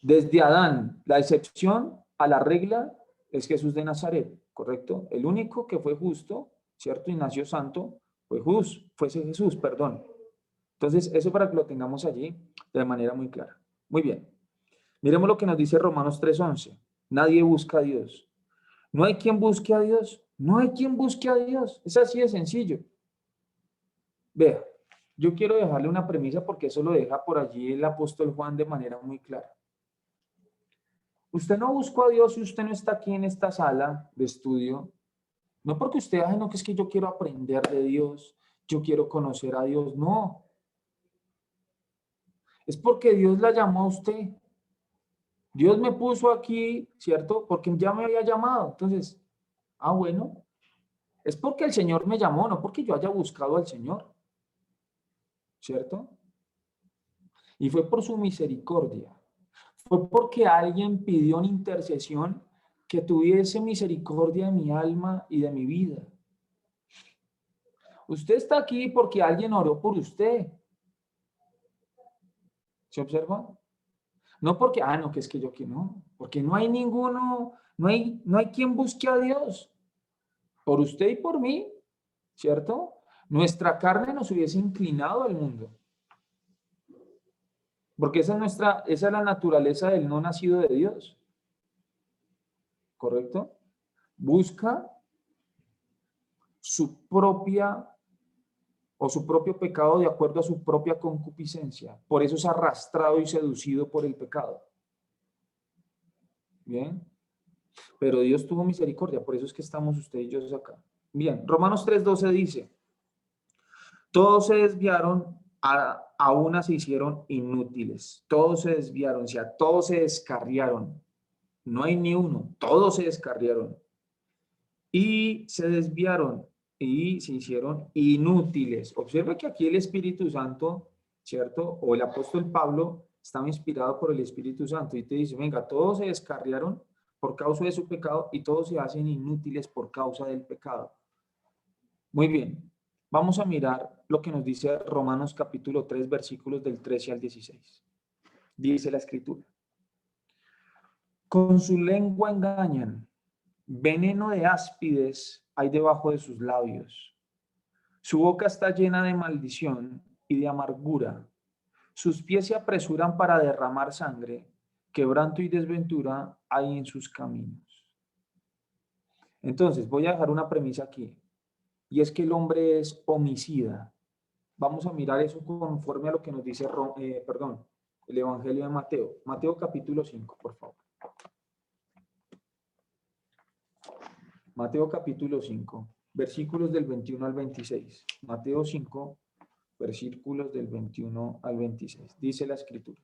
Desde Adán, la excepción a la regla es Jesús de Nazaret, ¿correcto? El único que fue justo, ¿cierto? Y nació santo, fue Jesús, perdón. Entonces, eso para que lo tengamos allí de manera muy clara. Muy bien. Miremos lo que nos dice Romanos 3:11. Nadie busca a Dios. No hay quien busque a Dios. No hay quien busque a Dios. Es así de sencillo. Vea, yo quiero dejarle una premisa porque eso lo deja por allí el apóstol Juan de manera muy clara. Usted no buscó a Dios si usted no está aquí en esta sala de estudio. No porque usted, no, que es que yo quiero aprender de Dios, yo quiero conocer a Dios. No. Es porque Dios la llamó a usted. Dios me puso aquí, ¿cierto? Porque ya me había llamado. Entonces, bueno, es porque el Señor me llamó, no porque yo haya buscado al Señor, ¿cierto? Y fue por su misericordia. Fue porque alguien pidió una intercesión que tuviese misericordia de mi alma y de mi vida. Usted está aquí porque alguien oró por usted. ¿Se observa? No porque, no, que es que yo que no, porque no hay ninguno, no hay quien busque a Dios. Por usted y por mí, ¿cierto? Nuestra carne nos hubiese inclinado al mundo. Porque esa es la naturaleza del no nacido de Dios. ¿Correcto? Busca su propia o su propio pecado de acuerdo a su propia concupiscencia. Por eso es arrastrado y seducido por el pecado. Bien. Pero Dios tuvo misericordia, por eso es que estamos usted y yo acá. Bien, Romanos 3:12 dice, todos se desviaron, a una se hicieron inútiles, todos se desviaron, o sea, todos se descarriaron, no hay ni uno, todos se descarriaron y se desviaron y se hicieron inútiles. Observa que aquí el Espíritu Santo, ¿cierto? O el apóstol Pablo estaba inspirado por el Espíritu Santo y te dice, venga, todos se descarriaron por causa de su pecado y todos se hacen inútiles por causa del pecado. Muy bien, vamos a mirar lo que nos dice Romanos capítulo 3, versículos del 13 al 16. Dice la Escritura. Con su lengua engañan, veneno de áspides hay debajo de sus labios. Su boca está llena de maldición y de amargura. Sus pies se apresuran para derramar sangre. Quebranto y desventura hay en sus caminos. Entonces, voy a dejar una premisa aquí. Y es que el hombre es homicida. Vamos a mirar eso conforme a lo que nos dice, el Evangelio de Mateo. Mateo capítulo 5, por favor. Mateo capítulo 5, versículos del 21 al 26. Mateo 5, versículos del 21 al 26. Dice la Escritura.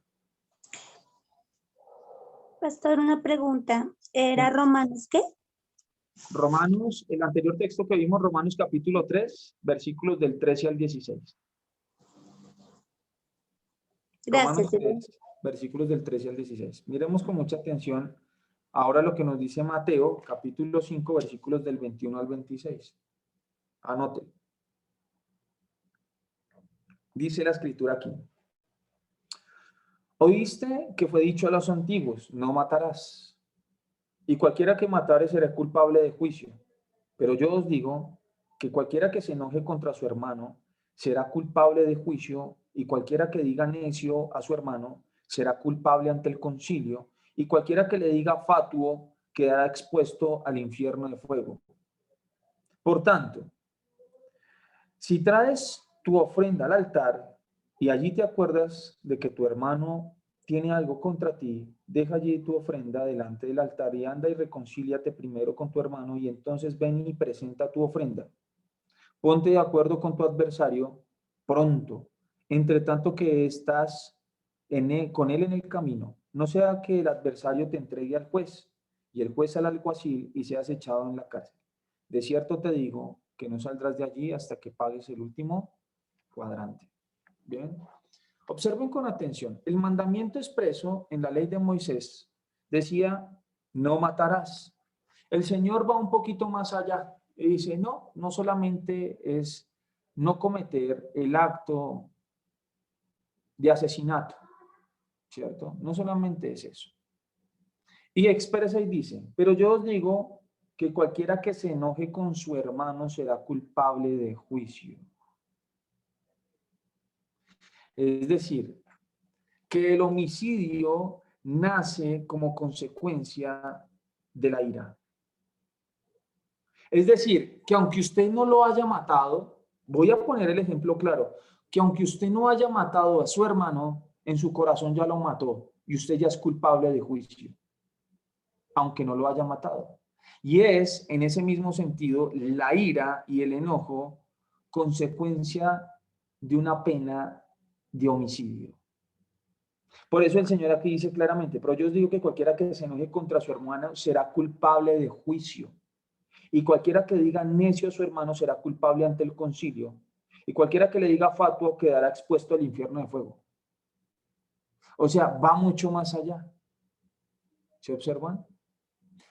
Pastor, una pregunta. ¿Era Romanos qué? Romanos, el anterior texto que vimos, Romanos capítulo 3, versículos del 13 al 16. Gracias. Romanos 3, versículos del 13 al 16. Miremos con mucha atención ahora lo que nos dice Mateo, capítulo 5, versículos del 21 al 26. Anote. Dice la Escritura aquí. Oíste que fue dicho a los antiguos, no matarás. Y cualquiera que matare será culpable de juicio. Pero yo os digo que cualquiera que se enoje contra su hermano será culpable de juicio, y cualquiera que diga necio a su hermano será culpable ante el concilio, y cualquiera que le diga fatuo quedará expuesto al infierno de fuego. Por tanto, si traes tu ofrenda al altar y allí te acuerdas de que tu hermano tiene algo contra ti, deja allí tu ofrenda delante del altar y anda y reconcíliate primero con tu hermano y entonces ven y presenta tu ofrenda. Ponte de acuerdo con tu adversario pronto, entre tanto que estás con él en el camino. No sea que el adversario te entregue al juez y el juez al alguacil y seas echado en la cárcel. De cierto te digo que no saldrás de allí hasta que pagues el último cuadrante. Bien. Observen con atención. El mandamiento expreso en la ley de Moisés decía, no matarás. El Señor va un poquito más allá y dice, no solamente es no cometer el acto de asesinato, ¿cierto? No solamente es eso. Y expresa y dice, pero yo os digo que cualquiera que se enoje con su hermano será culpable de juicio. Es decir, que el homicidio nace como consecuencia de la ira. Es decir, que aunque usted no lo haya matado, voy a poner el ejemplo claro, que aunque usted no haya matado a su hermano, en su corazón ya lo mató y usted ya es culpable de juicio, aunque no lo haya matado. Y es, en ese mismo sentido, la ira y el enojo consecuencia de una pena de homicidio. Por eso el Señor aquí dice claramente, pero yo os digo que cualquiera que se enoje contra su hermano será culpable de juicio. Y cualquiera que diga necio a su hermano será culpable ante el concilio. Y cualquiera que le diga fatuo quedará expuesto al infierno de fuego. O sea, va mucho más allá. ¿Se observan?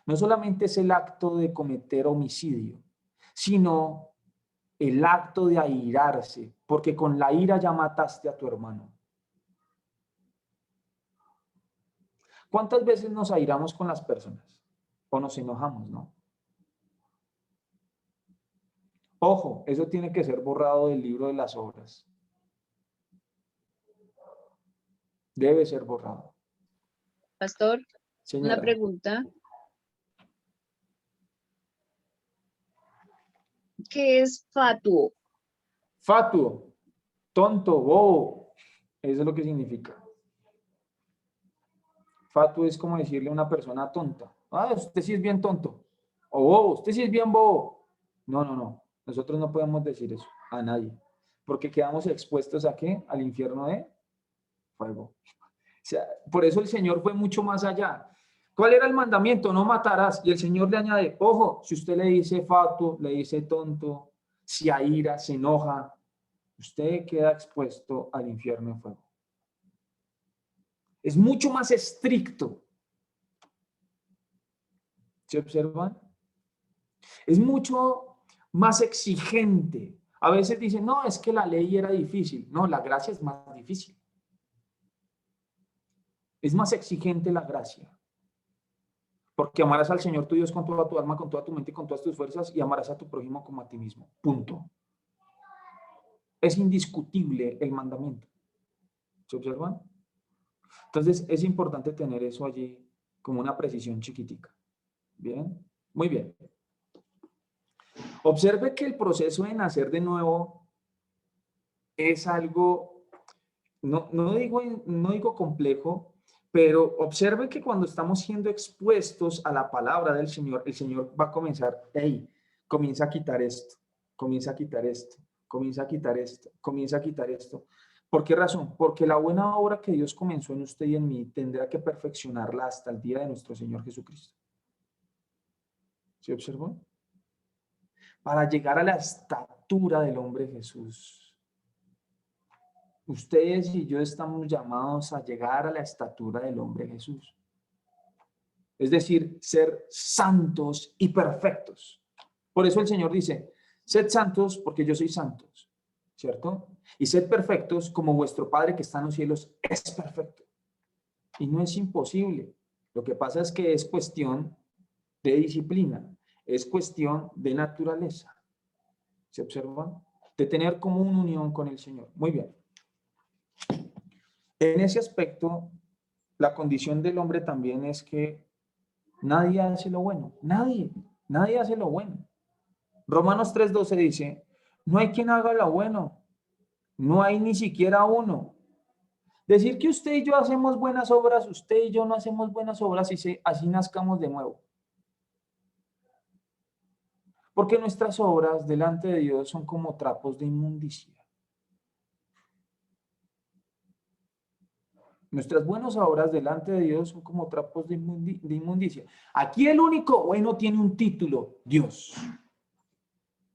No solamente es el acto de cometer homicidio, sino el acto de airarse, porque con la ira ya mataste a tu hermano. ¿Cuántas veces nos airamos con las personas? O nos enojamos, ¿no? Ojo, eso tiene que ser borrado del libro de las obras. Debe ser borrado. Pastor, una Señora, pregunta. ¿Qué es fatuo? fatuo, tonto, bobo, eso es lo que significa. Fatuo es como decirle a una persona tonta. Ah, usted sí es bien tonto. O bobo, usted sí es bien bobo. No, no, no. Nosotros no podemos decir eso a nadie. Porque quedamos expuestos a ¿qué? Al infierno de fuego. O sea, por eso el Señor fue mucho más allá. ¿Cuál era el mandamiento? No matarás. Y el Señor le añade, ojo, si usted le dice fatuo, le dice tonto, se aira, se enoja, usted queda expuesto al infierno de fuego. Es mucho más estricto. ¿Se observan? Es mucho más exigente. A veces dicen, no, es que la ley era difícil. No, la gracia es más difícil. Es más exigente la gracia. Porque amarás al Señor tu Dios con toda tu alma, con toda tu mente y con todas tus fuerzas y amarás a tu prójimo como a ti mismo. Punto. Es indiscutible el mandamiento. ¿Se observan? Entonces es importante tener eso allí como una precisión chiquitica. ¿Bien? Muy bien. Observe que el proceso de nacer de nuevo es algo, no digo complejo, pero observe que cuando estamos siendo expuestos a la palabra del Señor, el Señor va a comenzar, hey, comienza a quitar esto, comienza a quitar esto, comienza a quitar esto, comienza a quitar esto. ¿Por qué razón? Porque la buena obra que Dios comenzó en usted y en mí tendrá que perfeccionarla hasta el día de nuestro Señor Jesucristo. ¿Se observó? Para llegar a la estatura del hombre Jesús. Ustedes y yo estamos llamados a llegar a la estatura del hombre Jesús. Es decir, ser santos y perfectos. Por eso el Señor dice, sed santos porque yo soy santos, ¿cierto? Y sed perfectos como vuestro Padre que está en los cielos es perfecto. Y no es imposible. Lo que pasa es que es cuestión de disciplina, es cuestión de naturaleza. ¿Se observan? De tener como una unión con el Señor. Muy bien. En ese aspecto, la condición del hombre también es que nadie hace lo bueno. Nadie hace lo bueno. Romanos 3:12 dice, no hay quien haga lo bueno. No hay ni siquiera uno. Decir que usted y yo hacemos buenas obras, usted y yo no hacemos buenas obras y así nazcamos de nuevo. Porque nuestras obras delante de Dios son como trapos de inmundicia. Nuestras buenas obras delante de Dios son como trapos de inmundicia. Aquí el único bueno tiene un título, Dios.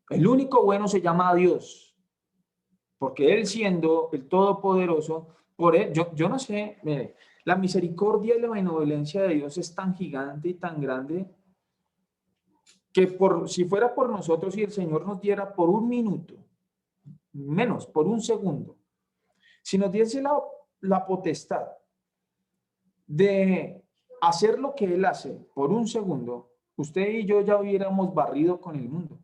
El único bueno se llama Dios. Porque Él siendo el Todopoderoso, por Él, yo no sé, mire, la misericordia y la benevolencia de Dios es tan gigante y tan grande que si fuera por nosotros y el Señor nos diera por un minuto, menos, por un segundo, si nos diese la potestad de hacer lo que Él hace por un segundo, usted y yo ya hubiéramos barrido con el mundo.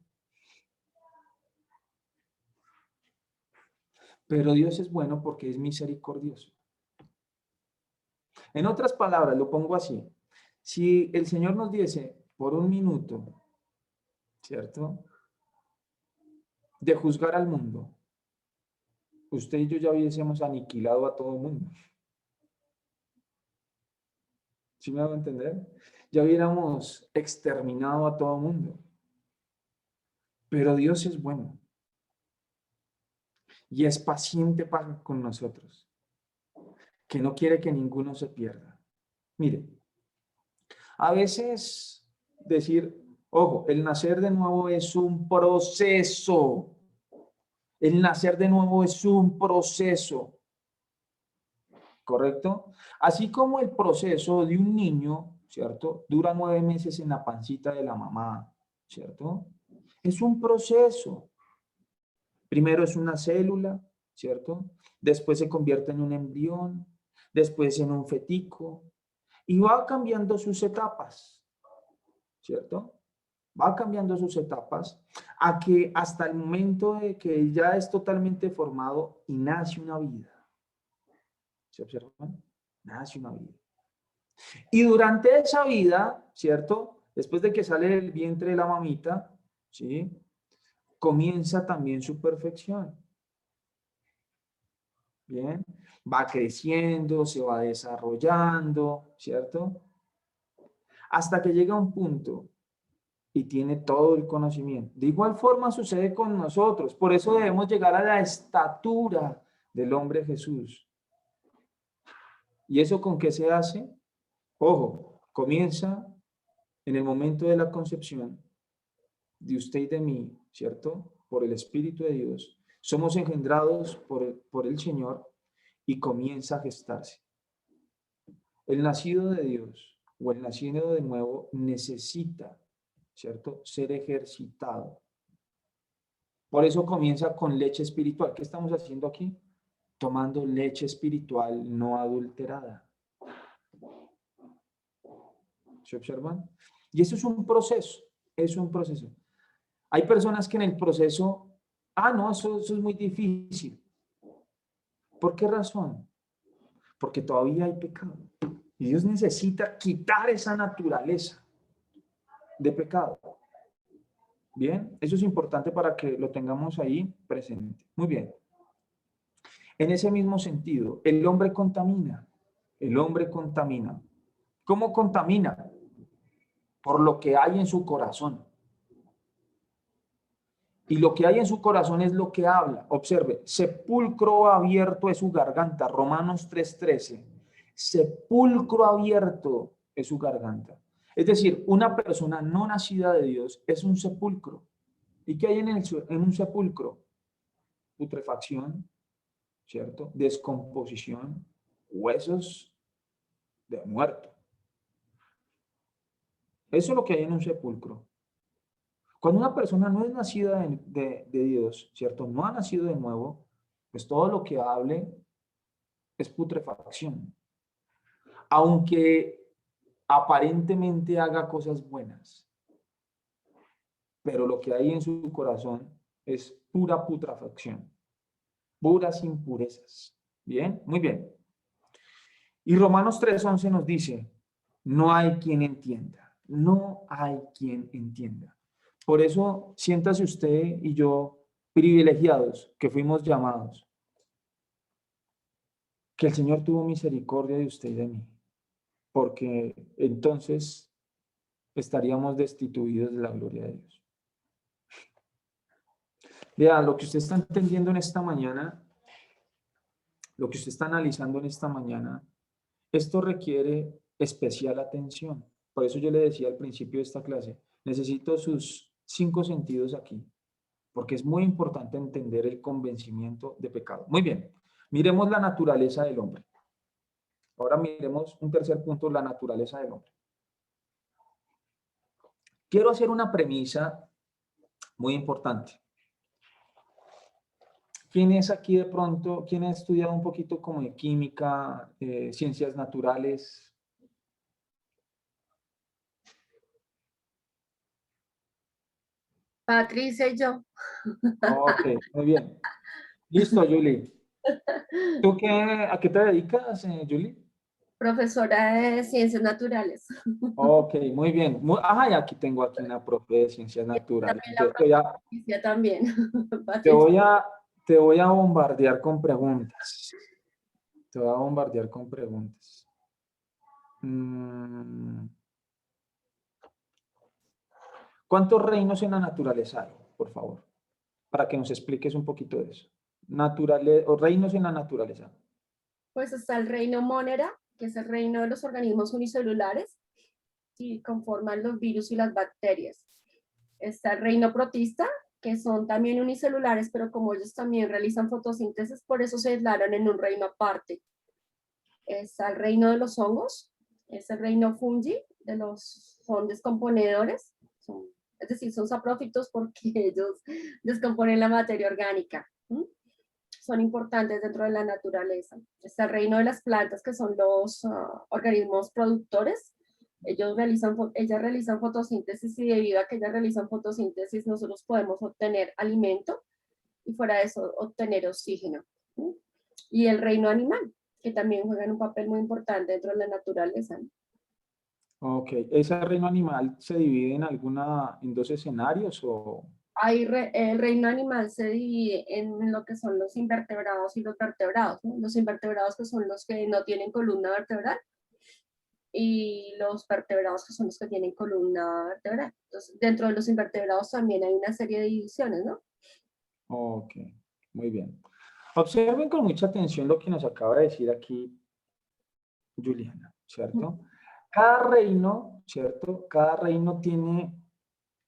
Pero Dios es bueno porque es misericordioso. En otras palabras, lo pongo así. Si el Señor nos diese por un minuto, ¿cierto?, de juzgar al mundo, usted y yo ya hubiésemos aniquilado a todo el mundo. ¿Sí me hago entender? Ya hubiéramos exterminado a todo el mundo. Pero Dios es bueno. Y es paciente con nosotros. Que no quiere que ninguno se pierda. Mire, a veces decir, ojo, el nacer de nuevo es un proceso. El nacer de nuevo es un proceso. ¿Correcto? Así como el proceso de un niño, ¿cierto? Dura 9 meses en la pancita de la mamá, ¿cierto? Es un proceso. Primero es una célula, ¿cierto? Después se convierte en un embrión, después en un fetico, y va cambiando sus etapas, ¿cierto? Va cambiando sus etapas a que hasta el momento de que ya es totalmente formado y nace una vida. ¿Se observan? Nace una vida. Y durante esa vida, ¿cierto? Después de que sale del vientre de la mamita, ¿sí? Comienza también su perfección. Bien, va creciendo, se va desarrollando, ¿cierto? Hasta que llega a un punto y tiene todo el conocimiento. De igual forma sucede con nosotros. Por eso debemos llegar a la estatura del hombre Jesús. ¿Y eso con qué se hace? Ojo, comienza en el momento de la concepción de usted y de mí, ¿cierto? Por el Espíritu de Dios. Somos engendrados por el Señor y comienza a gestarse. El nacido de Dios o el nacido de nuevo necesita, ¿cierto?, ser ejercitado. Por eso comienza con leche espiritual. ¿Qué estamos haciendo aquí? Tomando leche espiritual no adulterada. ¿Se observan? Y eso es un proceso, es un proceso. Hay personas que en el proceso, no, eso es muy difícil. ¿Por qué razón? Porque todavía hay pecado. Y Dios necesita quitar esa naturaleza de pecado. Bien, eso es importante para que lo tengamos ahí presente. Muy bien. En ese mismo sentido, el hombre contamina. El hombre contamina. ¿Cómo contamina? Por lo que hay en su corazón. Y lo que hay en su corazón es lo que habla. Observe, sepulcro abierto es su garganta. Romanos 3:13. Sepulcro abierto es su garganta. Es decir, una persona no nacida de Dios es un sepulcro. ¿Y qué hay en un sepulcro? Putrefacción, ¿cierto? Descomposición, huesos de muerto. Eso es lo que hay en un sepulcro. Cuando una persona no es nacida de Dios, ¿cierto? No ha nacido de nuevo, pues todo lo que hable es putrefacción. Aunque aparentemente haga cosas buenas, pero lo que hay en su corazón es pura putrefacción, puras impurezas. ¿Bien? Muy bien. Y Romanos 3:11 nos dice, no hay quien entienda, no hay quien entienda. Por eso, siéntase usted y yo privilegiados que fuimos llamados, que el Señor tuvo misericordia de usted y de mí, porque entonces estaríamos destituidos de la gloria de Dios. Vea, lo que usted está entendiendo en esta mañana, lo que usted está analizando en esta mañana, esto requiere especial atención. Por eso yo le decía al principio de esta clase, necesito sus 5 sentidos aquí, porque es muy importante entender el convencimiento de pecado. Muy bien, miremos la naturaleza del hombre. Ahora miremos un tercer punto, la naturaleza del hombre. Quiero hacer una premisa muy importante. ¿Quién es aquí de pronto, quién ha estudiado un poquito como de química, ciencias naturales? Patricia y yo, Ok, muy bien. Listo, Julie. ¿A qué te dedicas, Julie? profesora de ciencias naturales. Ok, muy bien. Y aquí tengo una profe de ciencias naturales. También la Entonces, Patricia también. te Patricia. voy a, te voy a bombardear con preguntas. Te voy a bombardear con preguntas. ¿Cuántos reinos en la naturaleza hay, por favor? Para que nos expliques un poquito de eso. Reinos en la naturaleza. Pues está el reino Monera, que es el reino de los organismos unicelulares y conforman los virus y las bacterias. Está el reino protista, que son también unicelulares, pero como ellos también realizan fotosíntesis, por eso se aislaron en un reino aparte. Está el reino de los hongos, es el reino fungi, son descomponedores, es decir, son saprófitos porque ellos descomponen la materia orgánica. son importantes dentro de la naturaleza. Está el reino de las plantas, que son los organismos productores. Ellas realizan fotosíntesis y debido a que ellas realizan fotosíntesis, nosotros podemos obtener alimento y fuera de eso obtener oxígeno. ¿Sí? Y el reino animal, que también juegan un papel muy importante dentro de la naturaleza. Ok, ¿ese reino animal se divide en dos escenarios o...? El reino animal se divide en lo que son los invertebrados y los vertebrados, ¿no? Los invertebrados, que son los que no tienen columna vertebral, y los vertebrados, que son los que tienen columna vertebral. Entonces, dentro de los invertebrados también hay una serie de divisiones, ¿no? Ok, muy bien. Observen con mucha atención lo que nos acaba de decir aquí Juliana, ¿cierto? Cada reino, ¿cierto? Cada reino tiene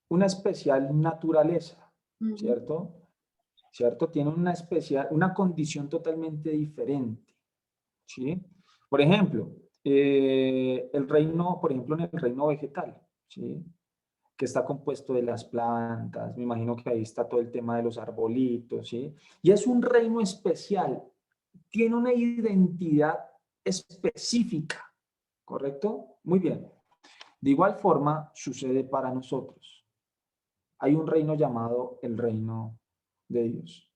una especial naturaleza, ¿cierto? ¿Cierto? Tiene una condición totalmente diferente, ¿sí? Por ejemplo, por ejemplo, en el reino vegetal, ¿sí? Que está compuesto de las plantas, me imagino que ahí está todo el tema de los arbolitos, ¿sí? Y es un reino especial, tiene una identidad específica, ¿correcto? Muy bien. De igual forma, sucede para nosotros. Hay un reino llamado el reino de Dios,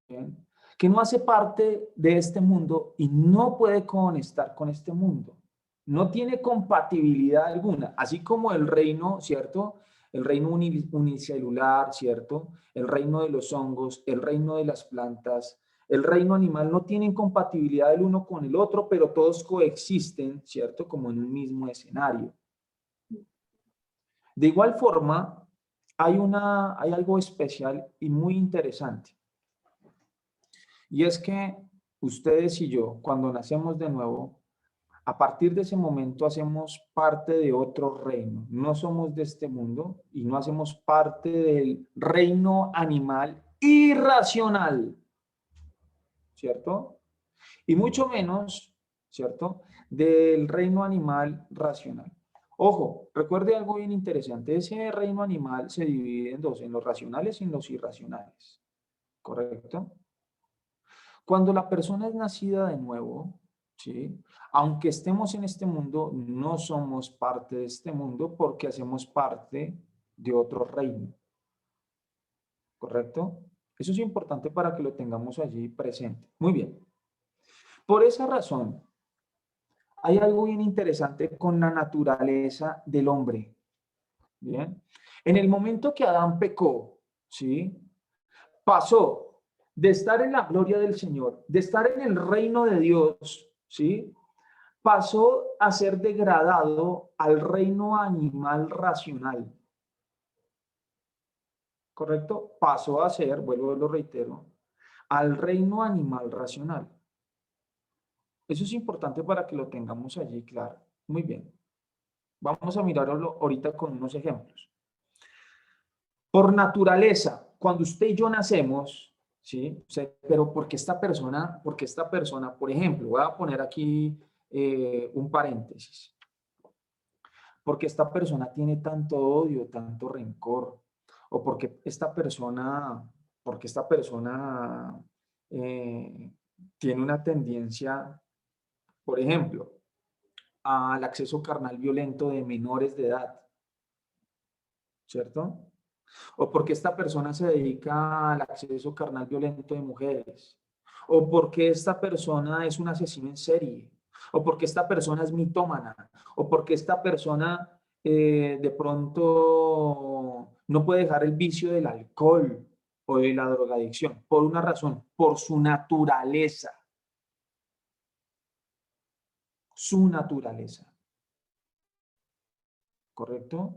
¿bien? Que no hace parte de este mundo y no puede conectar con este mundo. No tiene compatibilidad alguna, así como el reino, ¿cierto? El reino unicelular, ¿cierto? El reino de los hongos, el reino de las plantas, el reino animal no tienen compatibilidad el uno con el otro, pero todos coexisten, ¿cierto? Como en un mismo escenario. De igual forma, hay algo especial y muy interesante. Y es que ustedes y yo, cuando nacemos de nuevo, a partir de ese momento hacemos parte de otro reino. No somos de este mundo y no hacemos parte del reino animal irracional, ¿cierto? Y mucho menos, ¿cierto? Del reino animal racional. Ojo, recuerde algo bien interesante. Ese reino animal se divide en dos, en los racionales y en los irracionales, ¿correcto? Cuando la persona es nacida de nuevo, ¿sí? Aunque estemos en este mundo, no somos parte de este mundo porque hacemos parte de otro reino. ¿Correcto? Eso es importante para que lo tengamos allí presente. Muy bien. Por esa razón, hay algo bien interesante con la naturaleza del hombre. Bien. En el momento que Adán pecó, ¿sí? Pasó de estar en la gloria del Señor, de estar en el reino de Dios, ¿sí? Pasó a ser degradado al reino animal racional. ¿Correcto? Pasó a ser, vuelvo a lo reitero, al reino animal racional. Eso es importante para que lo tengamos allí claro. Muy bien. Vamos a mirarlo ahorita con unos ejemplos. Por naturaleza, cuando usted y yo nacemos, ¿sí? Pero ¿por qué esta persona, por ejemplo, voy a poner aquí un paréntesis? Porque esta persona tiene tanto odio, tanto rencor, o porque esta persona tiene una tendencia, por ejemplo, al acceso carnal violento de menores de edad, ¿cierto? O porque esta persona se dedica al acceso carnal violento de mujeres, o porque esta persona es un asesino en serie, o porque esta persona es mitómana, o porque esta persona de pronto no puede dejar el vicio del alcohol o de la drogadicción, por una razón, por su naturaleza. Su naturaleza. ¿Correcto?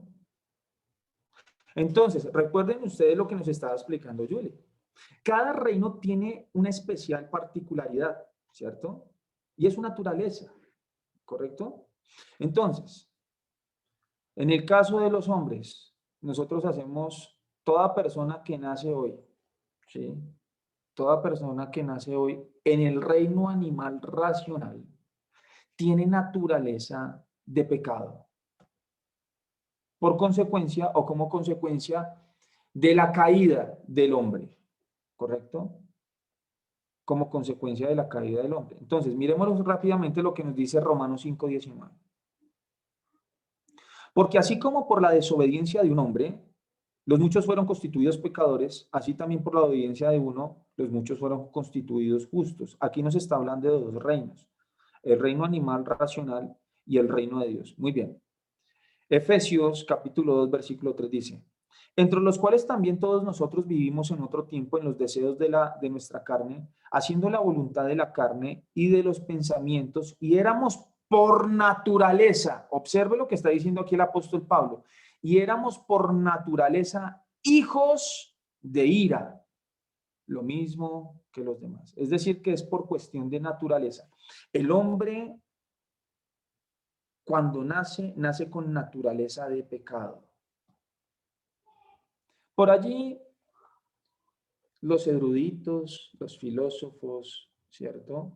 Entonces, recuerden ustedes lo que nos estaba explicando Julie. Cada reino tiene una especial particularidad, ¿cierto? Y es su naturaleza, ¿correcto? Entonces, en el caso de los hombres, nosotros hacemos toda persona que nace hoy, ¿sí? Toda persona que nace hoy en el reino animal racional tiene naturaleza de pecado. Por consecuencia o como consecuencia de la caída del hombre, ¿correcto? como consecuencia de la caída del hombre. Entonces, miremos rápidamente lo que nos dice Romanos 5:19. Porque así como por la desobediencia de un hombre, los muchos fueron constituidos pecadores, así también por la obediencia de uno, los muchos fueron constituidos justos. Aquí nos está hablando de dos reinos, el reino animal racional y el reino de Dios. Muy bien. Efesios capítulo 2, versículo 3 dice, entre los cuales también todos nosotros vivimos en otro tiempo en los deseos de nuestra carne, haciendo la voluntad de la carne y de los pensamientos, y éramos por naturaleza, observe lo que está diciendo aquí el apóstol Pablo, y éramos por naturaleza hijos de ira, lo mismo que los demás. Es decir, que es por cuestión de naturaleza. El hombre, cuando nace, nace con naturaleza de pecado. Por allí, los eruditos, los filósofos, ¿cierto?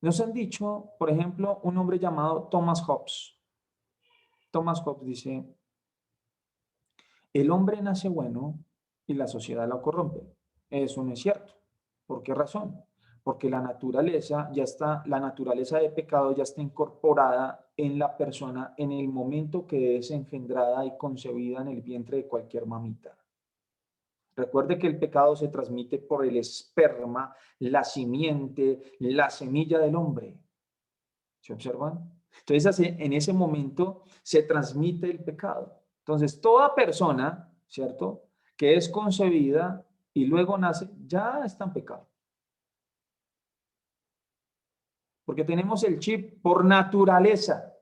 Nos han dicho, por ejemplo, un hombre llamado Thomas Hobbes. Thomas Hobbes dice, el hombre nace bueno y la sociedad lo corrompe. Eso no es cierto. ¿Por qué razón? Porque la naturaleza la naturaleza de pecado ya está incorporada en la persona en el momento que es engendrada y concebida en el vientre de cualquier mamita. Recuerde que el pecado se transmite por el esperma, la simiente, la semilla del hombre. ¿Se observan? Entonces, en ese momento se transmite el pecado. Entonces, toda persona, ¿cierto?, que es concebida y luego nace, ya está en pecado. Porque tenemos el chip por naturaleza.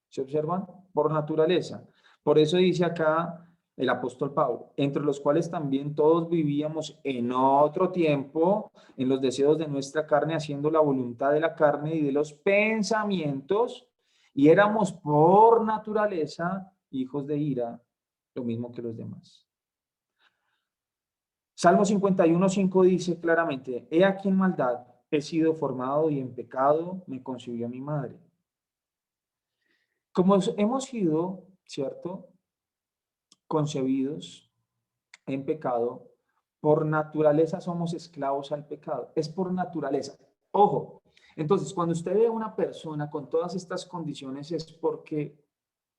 ¿Se observan? Por naturaleza. Por eso dice acá el apóstol Pablo, entre los cuales también todos vivíamos en otro tiempo, en los deseos de nuestra carne, haciendo la voluntad de la carne y de los pensamientos, y éramos por naturaleza hijos de ira, lo mismo que los demás. Salmo 51:5 dice claramente, he aquí en maldad he sido formado y en pecado me concibió mi madre. Como hemos sido, ¿cierto?, concebidos en pecado, por naturaleza somos esclavos al pecado. Es por naturaleza. Ojo, entonces cuando usted ve a una persona con todas estas condiciones es porque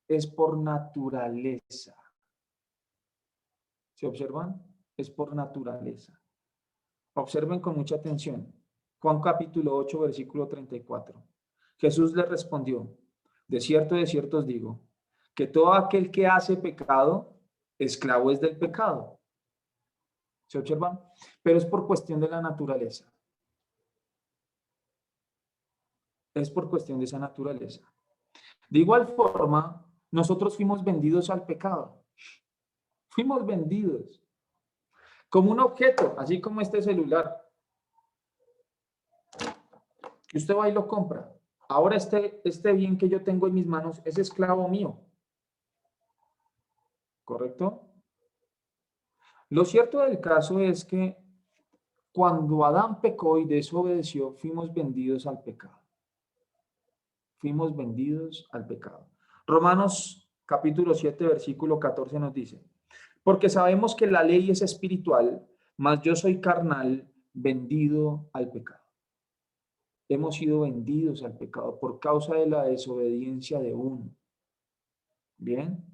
es por naturaleza. ¿Se observan? Es por naturaleza. Observen con mucha atención. Juan capítulo 8, versículo 34. Jesús le respondió, de cierto os digo, que todo aquel que hace pecado, esclavo es del pecado. ¿Se observan? Pero es por cuestión de la naturaleza. Es por cuestión de esa naturaleza. De igual forma, nosotros fuimos vendidos al pecado. Fuimos vendidos como un objeto, así como este celular. Que usted va y lo compra. Ahora este bien que yo tengo en mis manos es esclavo mío. ¿Correcto? Lo cierto del caso es que cuando Adán pecó y desobedeció, fuimos vendidos al pecado. Fuimos vendidos al pecado. Romanos capítulo 7, versículo 14 nos dice, porque sabemos que la ley es espiritual, mas yo soy carnal, vendido al pecado. Hemos sido vendidos al pecado por causa de la desobediencia de uno. ¿Bien?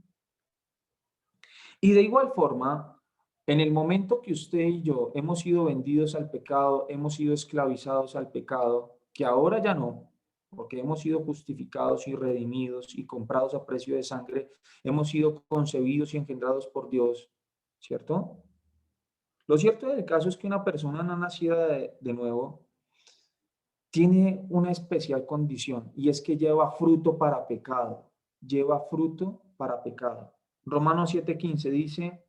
Y de igual forma, en el momento que usted y yo hemos sido vendidos al pecado, hemos sido esclavizados al pecado, que ahora ya no, porque hemos sido justificados y redimidos y comprados a precio de sangre, hemos sido concebidos y engendrados por Dios, ¿cierto? Lo cierto del caso es que una persona no nacida de nuevo tiene una especial condición y es que lleva fruto para pecado, lleva fruto para pecado. Romanos 7:15 dice,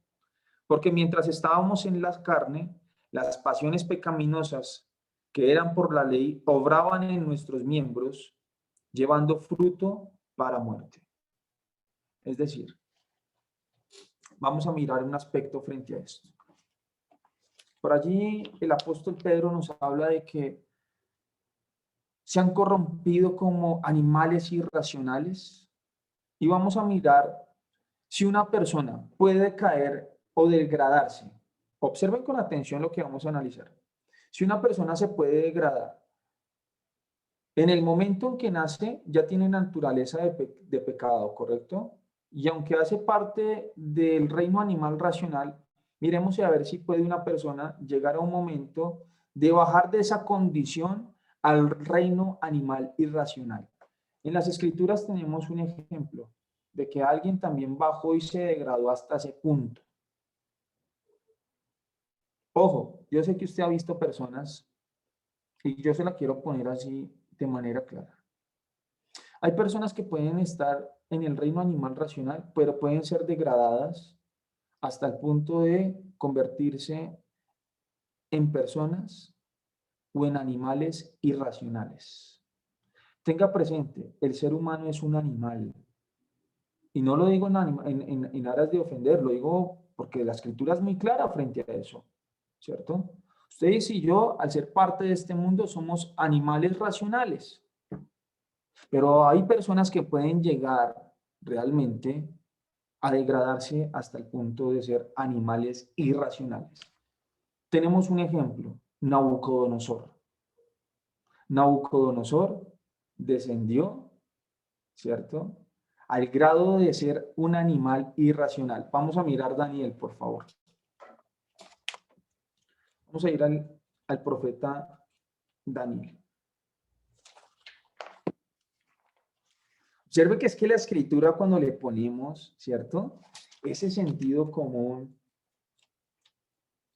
porque mientras estábamos en la carne, las pasiones pecaminosas que eran por la ley obraban en nuestros miembros, llevando fruto para muerte. Es decir, vamos a mirar un aspecto frente a esto. Por allí el apóstol Pedro nos habla de que se han corrompido como animales irracionales y vamos a mirar si una persona puede caer o degradarse Observen con atención lo que vamos a analizar. Si una persona se puede degradar, en el momento en que nace ya tiene naturaleza de pecado, ¿correcto? Y aunque hace parte del reino animal racional, miremos a ver si puede una persona llegar a un momento de bajar de esa condición al reino animal irracional. En las escrituras tenemos un ejemplo de que alguien también bajó y se degradó hasta ese punto. Ojo, yo sé que usted ha visto personas, y yo se la quiero poner así de manera clara. Hay personas que pueden estar en el reino animal racional, pero pueden ser degradadas hasta el punto de convertirse en personas o en animales irracionales. Tenga presente, el ser humano es un animal. Y no lo digo en aras de ofender, lo digo porque la escritura es muy clara frente a eso, ¿cierto? Ustedes y yo, al ser parte de este mundo, somos animales racionales. Pero hay personas que pueden llegar realmente a degradarse hasta el punto de ser animales irracionales. Tenemos un ejemplo, Nabucodonosor. Nabucodonosor descendió, ¿cierto? Al grado de ser un animal irracional. Vamos a mirar Daniel, por favor. Vamos a ir al profeta Daniel. Observe que es que la escritura cuando le ponemos, ¿cierto? Ese sentido común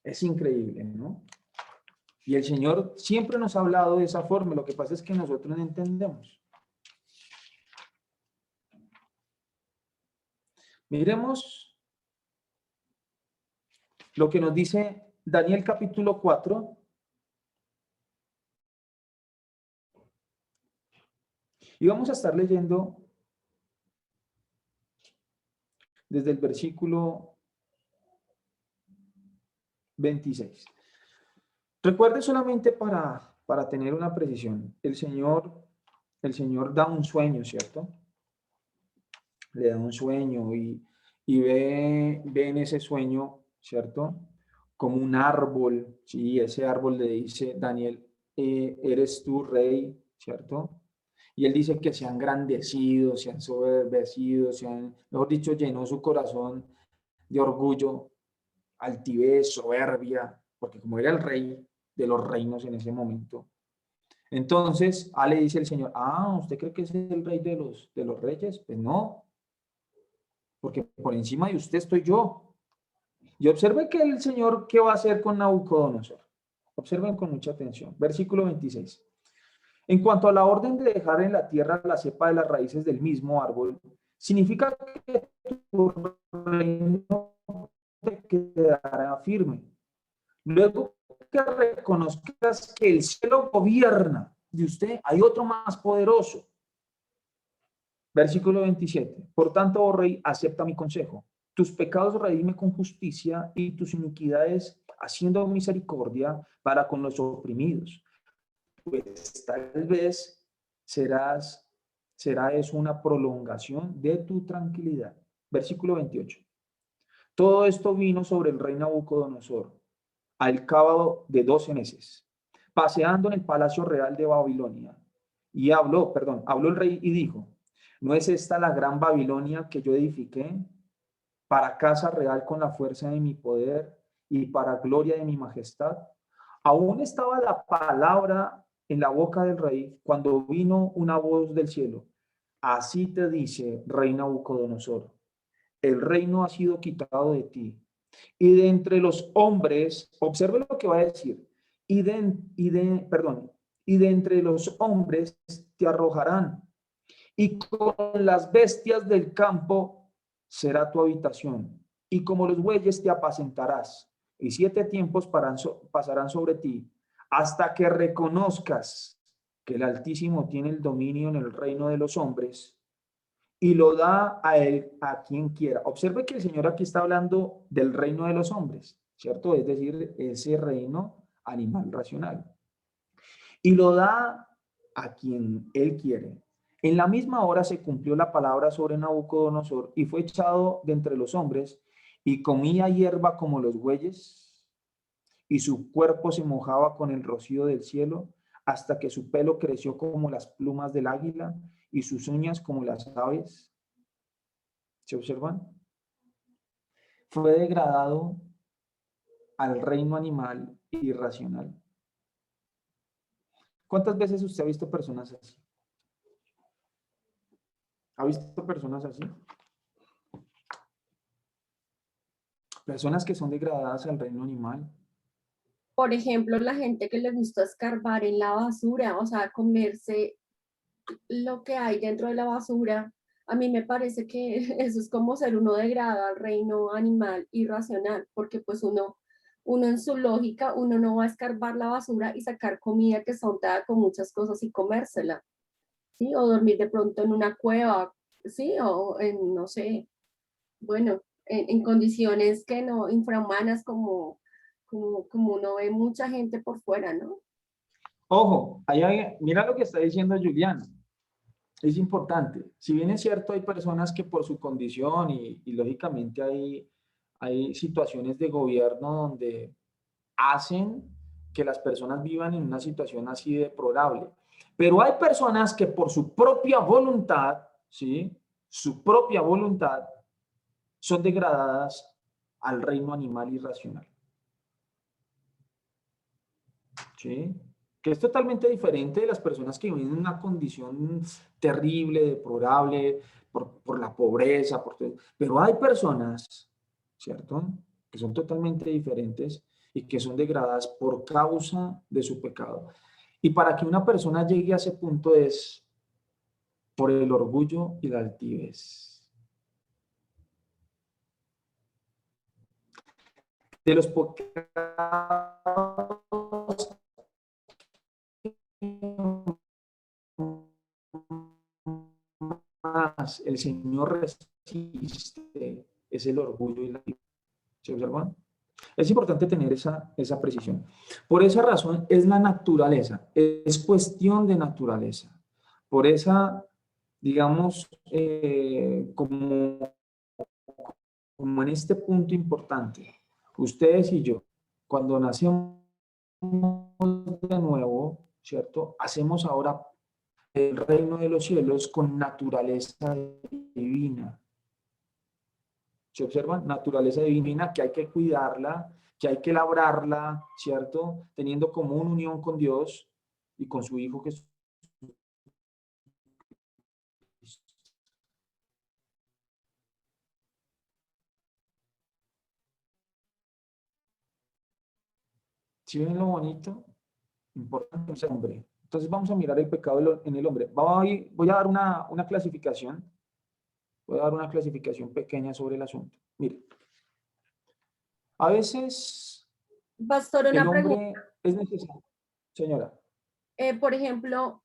es increíble, ¿no? Y el Señor siempre nos ha hablado de esa forma, lo que pasa es que nosotros no entendemos. Miremos lo que nos dice Daniel capítulo 4. Y vamos a estar leyendo desde el versículo 26. Recuerde solamente para tener una precisión, el Señor da un sueño, ¿cierto? Le da un sueño y ve en ese sueño, ¿cierto? Como un árbol, ¿sí? Ese árbol le dice, Daniel, eres tú rey, ¿cierto? Y él dice que se han engrandecido, se han soberbecido, mejor dicho, llenó su corazón de orgullo, altivez, soberbia, porque como era el rey de los reinos en ese momento. Entonces, le dice el Señor, ¿usted cree que es el rey de los reyes? Pues no, porque por encima de usted estoy yo. Y observe que el Señor, ¿qué va a hacer con Nabucodonosor? Observen con mucha atención. Versículo 26. En cuanto a la orden de dejar en la tierra la cepa de las raíces del mismo árbol, significa que tu reino te quedará firme. Luego que reconozcas que el cielo gobierna de usted, hay otro más poderoso. Versículo 27. Por tanto, oh rey, acepta mi consejo. Tus pecados redime con justicia y tus iniquidades haciendo misericordia para con los oprimidos. Pues tal vez será eso una prolongación de tu tranquilidad. Versículo 28. Todo esto vino sobre el rey Nabucodonosor al cabo de 12 meses, paseando en el palacio real de Babilonia. Y habló el rey y dijo, ¿no es esta la gran Babilonia que yo edifiqué para casa real con la fuerza de mi poder y para gloria de mi majestad? Aún estaba la palabra en la boca del rey cuando vino una voz del cielo. Así te dice, rey Nabucodonosor, el reino ha sido quitado de ti. Y de entre los hombres, observe lo que va a decir, y de entre los hombres te arrojarán, y con las bestias del campo será tu habitación, y como los bueyes te apacentarás, y 7 tiempos pasarán sobre ti, hasta que reconozcas que el Altísimo tiene el dominio en el reino de los hombres, y lo da a él, a quien quiera. Observe que el Señor aquí está hablando del reino de los hombres, ¿cierto? Es decir, ese reino animal racional. Y lo da a quien él quiere. En la misma hora se cumplió la palabra sobre Nabucodonosor y fue echado de entre los hombres y comía hierba como los bueyes y su cuerpo se mojaba con el rocío del cielo, hasta que su pelo creció como las plumas del águila y sus uñas como las aves. ¿Se observan? Fue degradado al reino animal irracional. ¿Cuántas veces usted ha visto personas así? ¿Ha visto personas así? Personas que son degradadas al reino animal. Por ejemplo, la gente que le gusta escarbar en la basura, o sea, comerse lo que hay dentro de la basura, a mí me parece que eso es como ser uno degradado al reino animal irracional, porque pues uno en su lógica, uno no va a escarbar la basura y sacar comida que está untada con muchas cosas y comérsela, ¿sí? O dormir de pronto en una cueva, ¿sí? O en, no sé, bueno, en condiciones que no, infrahumanas como uno ve mucha gente por fuera, ¿no? Ojo, mira lo que está diciendo Juliana. Es importante. Si bien es cierto, hay personas que por su condición y lógicamente hay situaciones de gobierno donde hacen que las personas vivan en una situación así deplorable. Pero hay personas que por su propia voluntad, ¿sí? Su propia voluntad, son degradadas al reino animal irracional. ¿Sí? Que es totalmente diferente de las personas que viven en una condición terrible, deplorable, por la pobreza, pero hay personas, ¿cierto?, que son totalmente diferentes y que son degradadas por causa de su pecado. Y para que una persona llegue a ese punto es por el orgullo y la altivez. De los pecados más el Señor resiste es el orgullo y la altivez. ¿Se observan? Es importante tener esa precisión. Por esa razón es la naturaleza, es cuestión de naturaleza. Por esa, digamos, como en este punto importante, ustedes y yo, cuando nacemos de nuevo, ¿cierto? Hacemos ahora el reino de los cielos con naturaleza divina. ¿Se observan? Naturaleza divina que hay que cuidarla, que hay que labrarla, ¿cierto? Teniendo como una unión con Dios y con su Hijo Jesús. ¿Sí ven lo bonito? Importante es el hombre. Entonces vamos a mirar el pecado en el hombre. Voy a dar una clasificación. Voy a dar una clasificación pequeña sobre el asunto. Mire, a veces Pastor, el una pregunta. hombre es necesario. Señora. Por ejemplo,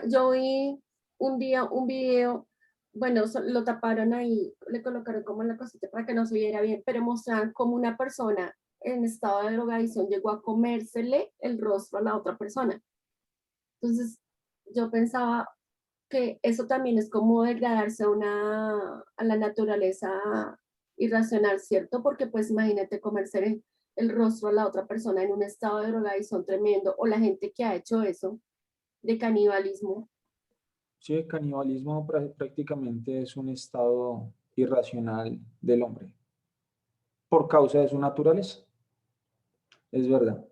yo vi un día un video, bueno, lo taparon ahí, le colocaron como la cosita para que no se viera bien, pero mostraban como una persona en estado de drogadicción llegó a comérsele el rostro a la otra persona. Entonces, yo pensaba que eso también es como degradarse a la naturaleza irracional, ¿cierto? Porque pues imagínate comerse el rostro a la otra persona en un estado de drogadicción tremendo, o la gente que ha hecho eso, de canibalismo. Sí, el canibalismo prácticamente es un estado irracional del hombre por causa de su naturaleza. Es verdad.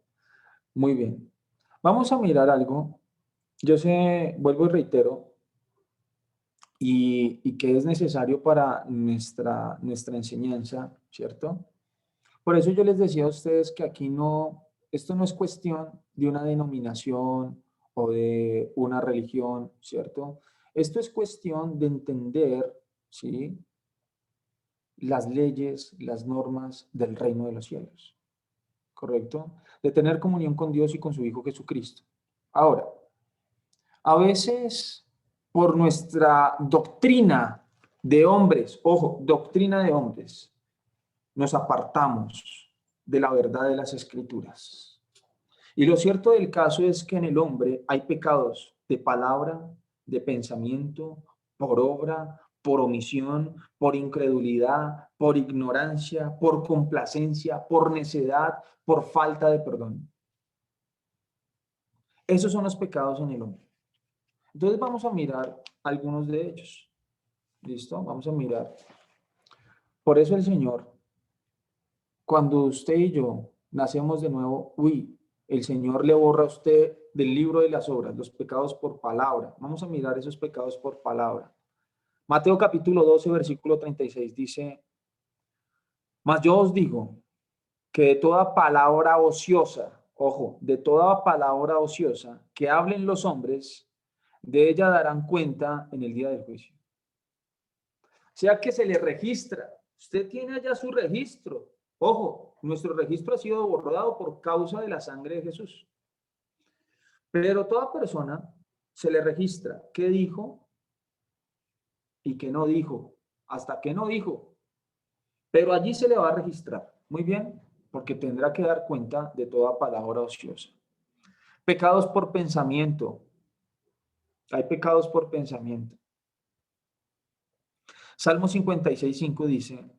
Muy bien. Vamos a mirar algo. Yo sé, vuelvo y reitero, y que es necesario para nuestra enseñanza, ¿cierto? Por eso yo les decía a ustedes que aquí esto no es cuestión de una denominación o de una religión, ¿cierto? Esto es cuestión de entender, ¿sí?, las leyes, las normas del reino de los cielos, ¿correcto? De tener comunión con Dios y con su Hijo Jesucristo. Ahora, a veces por nuestra doctrina de hombres, ojo, doctrina de hombres, nos apartamos de la verdad de las Escrituras. Y lo cierto del caso es que en el hombre hay pecados de palabra, de pensamiento, por obra, por omisión, por incredulidad, por ignorancia, por complacencia, por necedad, por falta de perdón. Esos son los pecados en el hombre. Entonces vamos a mirar algunos de ellos. ¿Listo? Vamos a mirar. Por eso el Señor, cuando usted y yo nacemos de nuevo, el Señor le borra a usted del libro de las obras, los pecados por palabra. Vamos a mirar esos pecados por palabra. Mateo capítulo 12, versículo 36 dice: mas yo os digo que de toda palabra ociosa, ojo, de toda palabra ociosa que hablen los hombres, de ella darán cuenta en el día del juicio. O sea que se le registra. Usted tiene allá su registro. Ojo, nuestro registro ha sido borrado por causa de la sangre de Jesús. Pero toda persona se le registra qué dijo y qué no dijo, hasta qué no dijo. Pero allí se le va a registrar. Muy bien, porque tendrá que dar cuenta de toda palabra ociosa. Pecados por pensamiento. Hay pecados por pensamiento. Salmo 56:5 dice: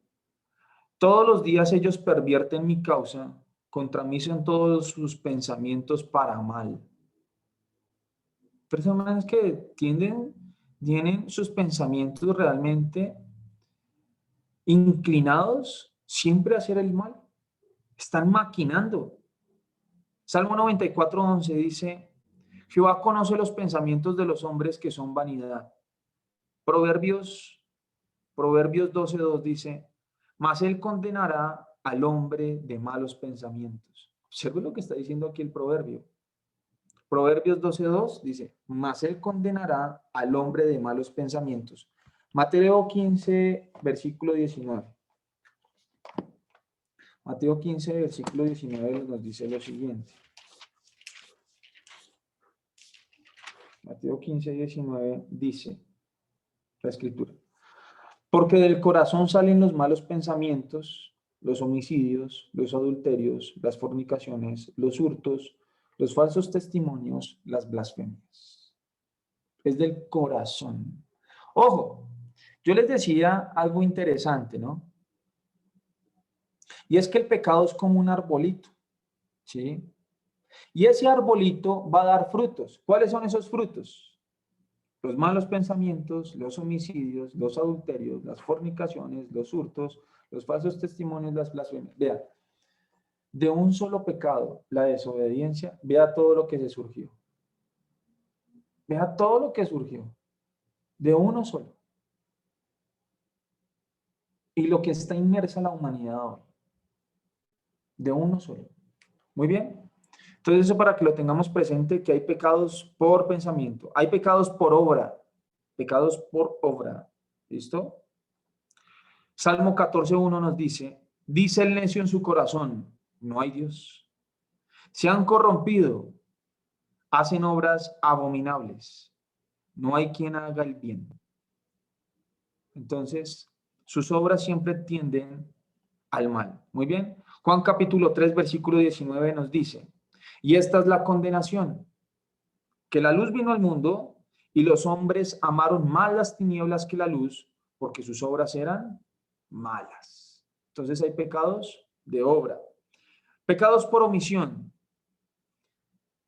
todos los días ellos pervierten mi causa, contra mí son todos sus pensamientos para mal. Personas que tienen sus pensamientos realmente inclinados siempre a hacer el mal. Están maquinando. Salmo 94:11 dice: Jehová conoce los pensamientos de los hombres que son vanidad. Proverbios 12:2 dice: mas él condenará al hombre de malos pensamientos. Observe lo que está diciendo aquí el proverbio. Proverbios 12:2 dice: mas él condenará al hombre de malos pensamientos. Mateo 15, versículo 19. Mateo 15, versículo 19 nos dice lo siguiente. Mateo 15, 19 dice la escritura: porque del corazón salen los malos pensamientos, los homicidios, los adulterios, las fornicaciones, los hurtos, los falsos testimonios, las blasfemias. Es del corazón. Ojo, yo les decía algo interesante, ¿no? Y es que el pecado es como un arbolito, ¿sí? Y ese arbolito va a dar frutos. ¿Cuáles son esos frutos? Los malos pensamientos, los homicidios, los adulterios, las fornicaciones, los hurtos, los falsos testimonios, las blasfemias. Vea, de un solo pecado, la desobediencia, vea todo lo que se surgió. Vea todo lo que surgió. De uno solo. Y lo que está inmersa la humanidad hoy. De uno solo. Muy bien. Entonces eso para que lo tengamos presente, que hay pecados por pensamiento. Hay pecados por obra. Pecados por obra. ¿Listo? Salmo 14:1 nos dice: dice el necio en su corazón, no hay Dios. Se han corrompido, hacen obras abominables. No hay quien haga el bien. Entonces, sus obras siempre tienden al mal. Muy bien. Juan capítulo 3, versículo 19 nos dice: y esta es la condenación, que la luz vino al mundo y los hombres amaron más las tinieblas que la luz, porque sus obras eran malas. Entonces hay pecados de obra. Pecados por omisión.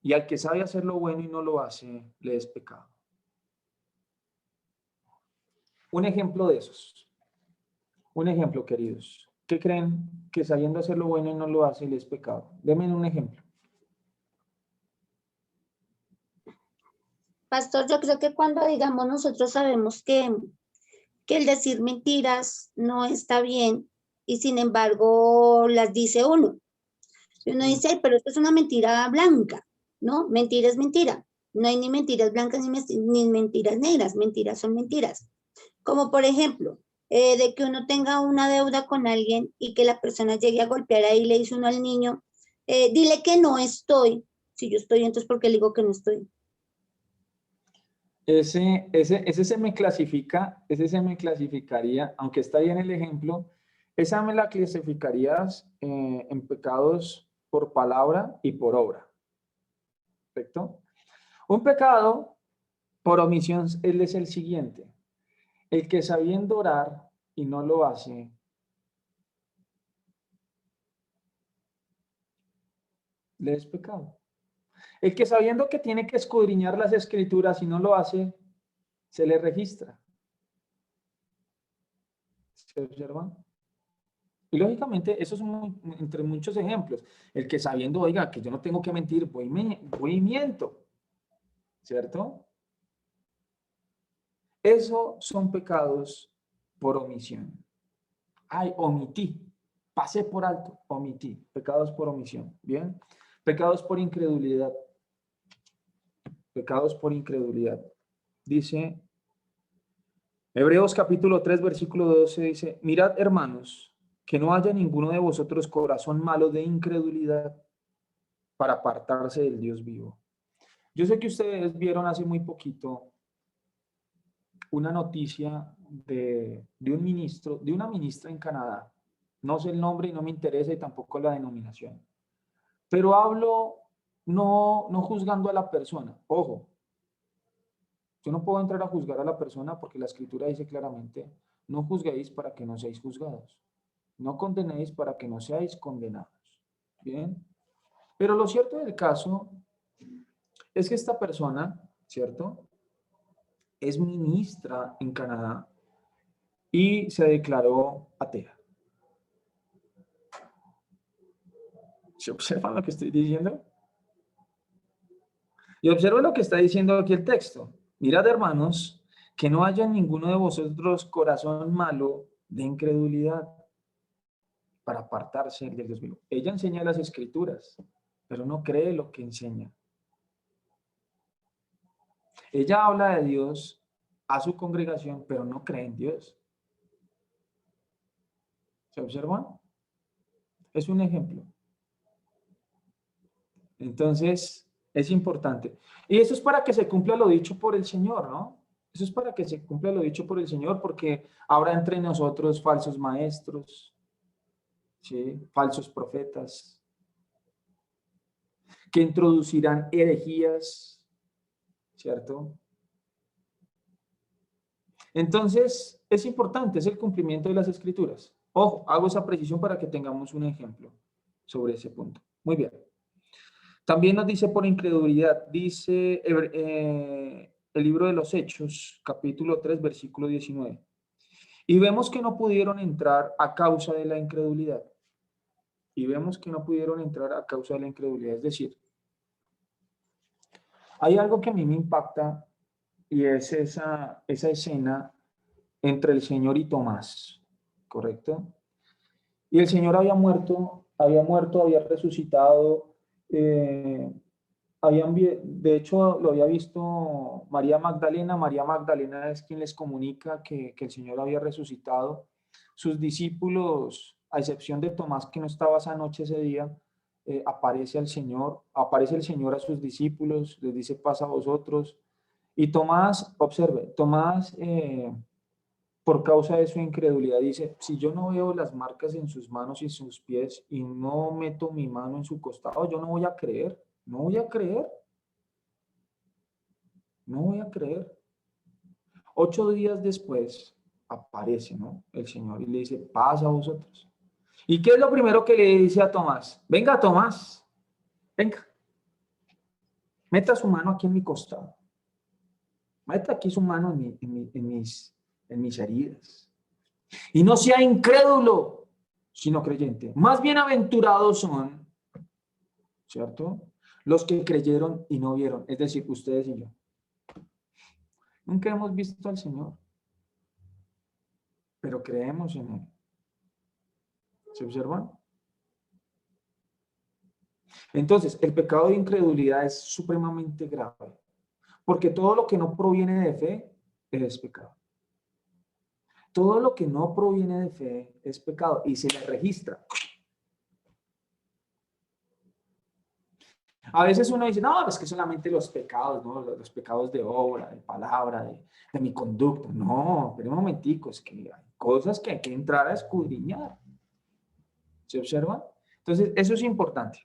Y al que sabe hacer lo bueno y no lo hace, le es pecado. Un ejemplo de esos. Un ejemplo, queridos. ¿Qué creen que sabiendo hacer lo bueno y no lo hace, le es pecado? Denme un ejemplo. Pastor, yo creo que cuando, digamos, nosotros sabemos que el decir mentiras no está bien y sin embargo las dice uno. Y uno dice: "Ay, pero esto es una mentira blanca", ¿no? Mentira es mentira. No hay ni mentiras blancas ni mentiras negras. Mentiras son mentiras. Como por ejemplo, de que uno tenga una deuda con alguien y que la persona llegue a golpear ahí y le dice uno al niño: dile que no estoy. Si yo estoy, entonces ¿por qué le digo que no estoy? Ese se me clasificaría, aunque está bien el ejemplo, esa me la clasificarías en pecados por palabra y por obra. ¿Perfecto? Un pecado por omisión, él es el siguiente. El que sabiendo orar y no lo hace, le es pecado. El que sabiendo que tiene que escudriñar las escrituras y no lo hace, se le registra. ¿Se observan? Y lógicamente, eso es entre muchos ejemplos. El que sabiendo, oiga, que yo no tengo que mentir, voy y miento. ¿Cierto? Eso son pecados por omisión. Ay, omití. Pasé por alto, omití. Pecados por omisión. ¿Bien? Pecados por incredulidad. Pecados por incredulidad. Dice, Hebreos capítulo 3, versículo 12, dice, mirad, hermanos, que no haya ninguno de vosotros corazón malo de incredulidad para apartarse del Dios vivo. Yo sé que ustedes vieron hace muy poquito una noticia de un ministro, de una ministra en Canadá. No sé el nombre y no me interesa y tampoco la denominación. Pero hablo no juzgando a la persona. Ojo, yo no puedo entrar a juzgar a la persona porque la Escritura dice claramente, no juzguéis para que no seáis juzgados. No condenéis para que no seáis condenados. ¿Bien? Pero lo cierto del caso es que esta persona, ¿cierto? Es ministra en Canadá y se declaró atea. ¿Se observan lo que estoy diciendo? Y observen lo que está diciendo aquí el texto. Mirad, hermanos, que no haya en ninguno de vosotros corazón malo de incredulidad para apartarse del Dios vivo. Ella enseña las escrituras, pero no cree lo que enseña. Ella habla de Dios a su congregación, pero no cree en Dios. ¿Se observan? Es un ejemplo. Entonces, es importante. Y eso es para que se cumpla lo dicho por el Señor, ¿no? Eso es para que se cumpla lo dicho por el Señor, porque habrá entre nosotros falsos maestros, ¿sí? Falsos profetas, que introducirán herejías, ¿cierto? Entonces, es importante, es el cumplimiento de las Escrituras. Ojo, hago esa precisión para que tengamos un ejemplo sobre ese punto. Muy bien. También nos dice por incredulidad, dice el libro de los Hechos, capítulo 3, versículo 19. Y vemos que no pudieron entrar a causa de la incredulidad. Y vemos que no pudieron entrar a causa de la incredulidad. Es decir, hay algo que a mí me impacta y es esa escena entre el Señor y Tomás, ¿correcto? Y el Señor había muerto, había resucitado, de hecho lo había visto María Magdalena es quien les comunica que el Señor había resucitado. Sus discípulos, a excepción de Tomás que no estaba esa noche, ese día, aparece el Señor a sus discípulos, les dice paz a vosotros. Y Tomás, observe, Tomás por causa de su incredulidad dice, si yo no veo las marcas en sus manos y sus pies y no meto mi mano en su costado, yo no voy a creer, no voy a creer, no voy a creer. 8 días después aparece, ¿no? El Señor y le dice, paz a vosotros. ¿Y qué es lo primero que le dice a Tomás? Venga, Tomás, venga, meta su mano aquí en mi costado. Meta aquí su mano en mis heridas. Y no sea incrédulo, sino creyente. Más bienaventurados son, ¿cierto? Los que creyeron y no vieron, es decir, ustedes y yo. Nunca hemos visto al Señor, pero creemos en Él. ¿Se observan? Entonces, el pecado de incredulidad es supremamente grave, porque todo lo que no proviene de fe es pecado. Todo lo que no proviene de fe es pecado y se le registra. A veces uno dice, no, es que solamente los pecados, ¿no? Los pecados de obra, de palabra, de mi conducta. No, pero un momentico, es que hay cosas que hay que entrar a escudriñar. ¿Se observa? Entonces, eso es importante.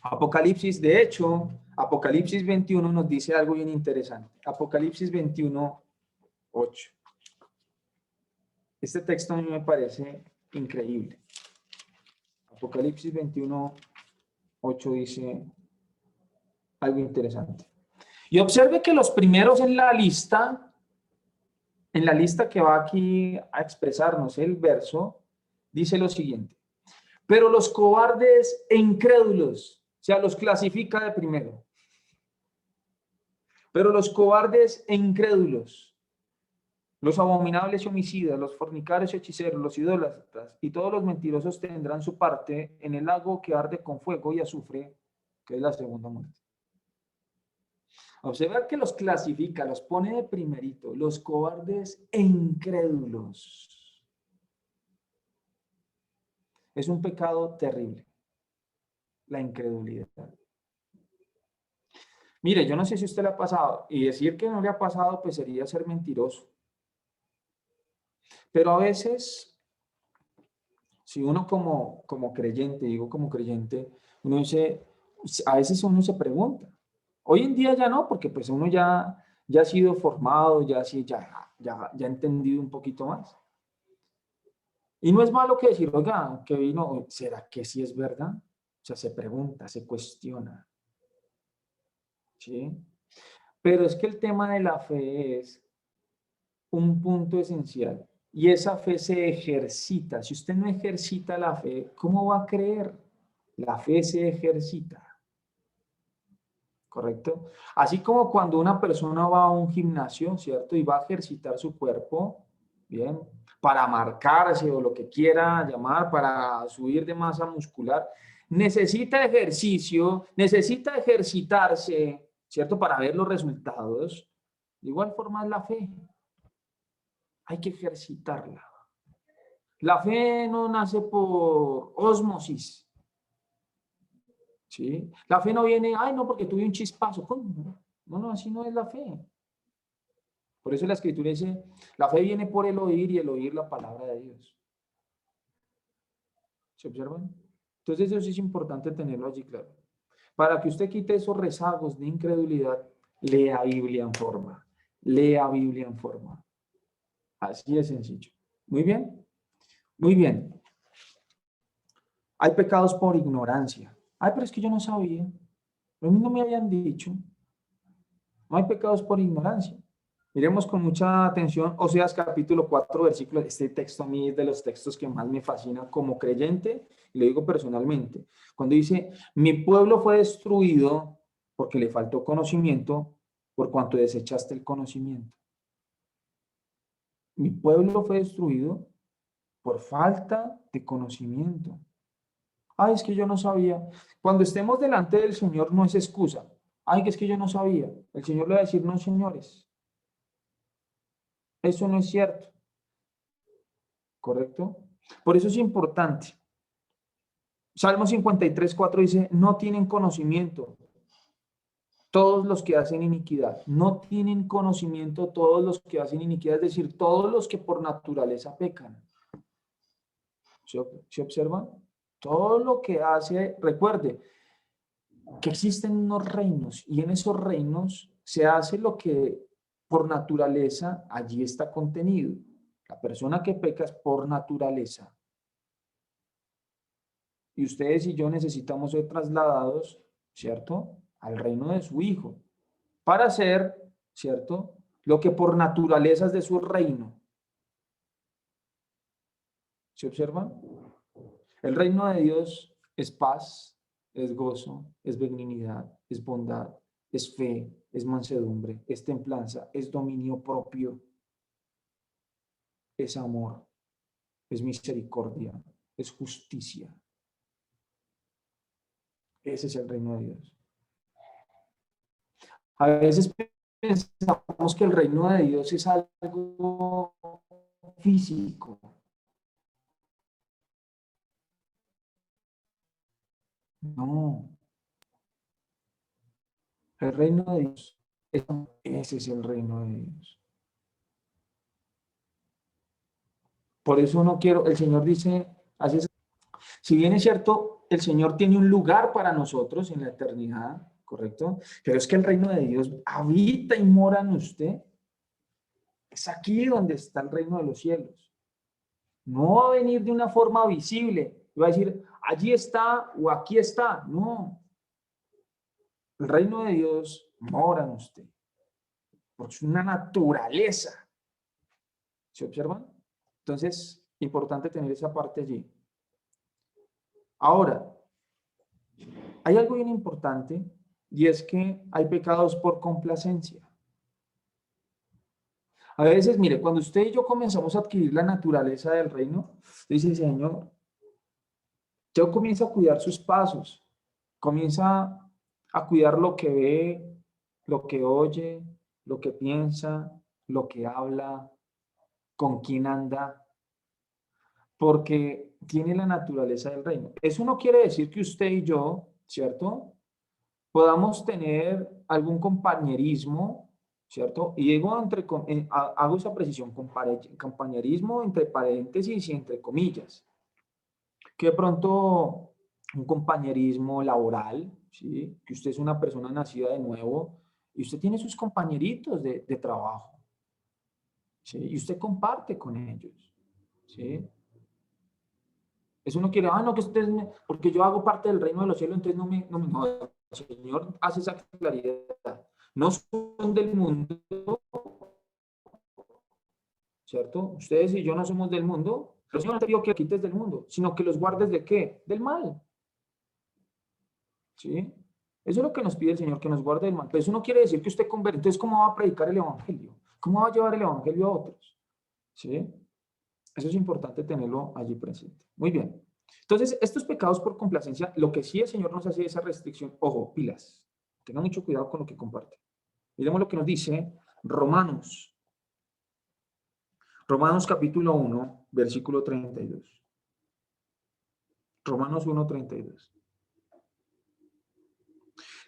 Apocalipsis, de hecho, Apocalipsis 21 nos dice algo bien interesante. Apocalipsis 21, 8. Este texto a mí me parece increíble. Apocalipsis 21, 8 dice algo interesante. Y observe que los primeros en la lista que va aquí a expresarnos el verso, dice lo siguiente. Pero los cobardes e incrédulos, o sea, los clasifica de primero. Pero los cobardes e incrédulos, los abominables y homicidas, los fornicarios y hechiceros, los idólatras y todos los mentirosos tendrán su parte en el lago que arde con fuego y azufre, que es la segunda muerte. Observa que los clasifica, los pone de primerito, los cobardes e incrédulos. Es un pecado terrible, la incredulidad. Mire, yo no sé si a usted le ha pasado, y decir que no le ha pasado, pues sería ser mentiroso. Pero a veces, si uno como creyente, digo como creyente, uno dice, a veces uno se pregunta. Hoy en día ya no, porque pues uno ya ha sido formado, ya ha entendido un poquito más. Y no es malo que decir, oiga, que vino, ¿será que sí es verdad? O sea, se pregunta, se cuestiona. ¿Sí? Pero es que el tema de la fe es un punto esencial. Y esa fe se ejercita. Si usted no ejercita la fe, ¿cómo va a creer? La fe se ejercita. ¿Correcto? Así como cuando una persona va a un gimnasio, ¿cierto? Y va a ejercitar su cuerpo, ¿bien? Para marcarse o lo que quiera llamar, para subir de masa muscular, necesita ejercicio, necesita ejercitarse, ¿cierto? Para ver los resultados. De igual forma es la fe. Hay que ejercitarla. La fe no nace por ósmosis. ¿Sí? La fe no viene, ay, no, porque tuve un chispazo. ¿Cómo? No, así no es la fe. Por eso la Escritura dice, la fe viene por el oír y el oír la palabra de Dios. ¿Se observan? Entonces eso sí es importante tenerlo allí claro. Para que usted quite esos rezagos de incredulidad, lea Biblia en forma. Lea Biblia en forma. Así de sencillo. Muy bien. Muy bien. Hay pecados por ignorancia. Ay, pero es que yo no sabía. A mí no me habían dicho. No hay pecados por ignorancia. Miremos con mucha atención Oseas capítulo 4, versículo. Este texto a mí es de los textos que más me fascina como creyente, y lo digo personalmente. Cuando dice, mi pueblo fue destruido porque le faltó conocimiento, por cuanto desechaste el conocimiento. Mi pueblo fue destruido por falta de conocimiento. Ay, es que yo no sabía. Cuando estemos delante del Señor no es excusa. Ay, que es que yo no sabía. El Señor le va a decir, no, señores. Eso no es cierto. ¿Correcto? Por eso es importante. Salmo 53, 4 dice, no tienen conocimiento todos los que hacen iniquidad. No tienen conocimiento todos los que hacen iniquidad, es decir, todos los que por naturaleza pecan. ¿Se observa? Todo lo que hace, recuerde, que existen unos reinos y en esos reinos se hace lo que por naturaleza allí está contenido. La persona que peca es por naturaleza. Y ustedes y yo necesitamos ser trasladados, ¿cierto?, al reino de su Hijo, para hacer, ¿cierto?, lo que por naturaleza es de su reino. ¿Se observan? El reino de Dios es paz, es gozo, es benignidad, es bondad, es fe, es mansedumbre, es templanza, es dominio propio, es amor, es misericordia, es justicia. Ese es el reino de Dios. A veces pensamos que el reino de Dios es algo físico. No. El reino de Dios, ese es el reino de Dios. Por eso no quiero, el Señor dice, así es. Si bien es cierto, el Señor tiene un lugar para nosotros en la eternidad, ¿correcto? Pero es que el reino de Dios habita y mora en usted. Es aquí donde está el reino de los cielos. No va a venir de una forma visible. Va a decir, allí está o aquí está. No. El reino de Dios mora en usted. Porque es una naturaleza. ¿Se observan? Entonces, importante tener esa parte allí. Ahora, hay algo bien importante y es que hay pecados por complacencia. A veces, mire, cuando usted y yo comenzamos a adquirir la naturaleza del reino, dice, Señor, yo comienzo a cuidar sus pasos, comienza a cuidar lo que ve, lo que oye, lo que piensa, lo que habla, con quién anda, porque tiene la naturaleza del reino. Eso no quiere decir que usted y yo, ¿cierto?, podamos tener algún compañerismo, ¿cierto? Y digo, hago esa precisión, compañerismo entre paréntesis y entre comillas. Que de pronto un compañerismo laboral, ¿sí? Que usted es una persona nacida de nuevo y usted tiene sus compañeritos de trabajo, ¿sí? Y usted comparte con ellos, ¿sí? Eso no quiere, no, que ustedes, porque yo hago parte del reino de los cielos, entonces no, el Señor hace esa claridad. No son del mundo, ¿cierto? Ustedes y yo no somos del mundo. El Señor no te dijo que quites del mundo, sino que los guardes ¿de qué? Del mal. ¿Sí? Eso es lo que nos pide el Señor, que nos guarde del mal. Pero eso no quiere decir que usted convierta. Entonces, ¿cómo va a predicar el Evangelio? ¿Cómo va a llevar el Evangelio a otros? ¿Sí? Eso es importante tenerlo allí presente. Muy bien. Entonces, estos pecados por complacencia, lo que sí el Señor nos hace esa restricción. Ojo, pilas. Tengan mucho cuidado con lo que comparte. Miremos lo que nos dice Romanos. Romanos capítulo 1, versículo 32. Romanos 1, 32.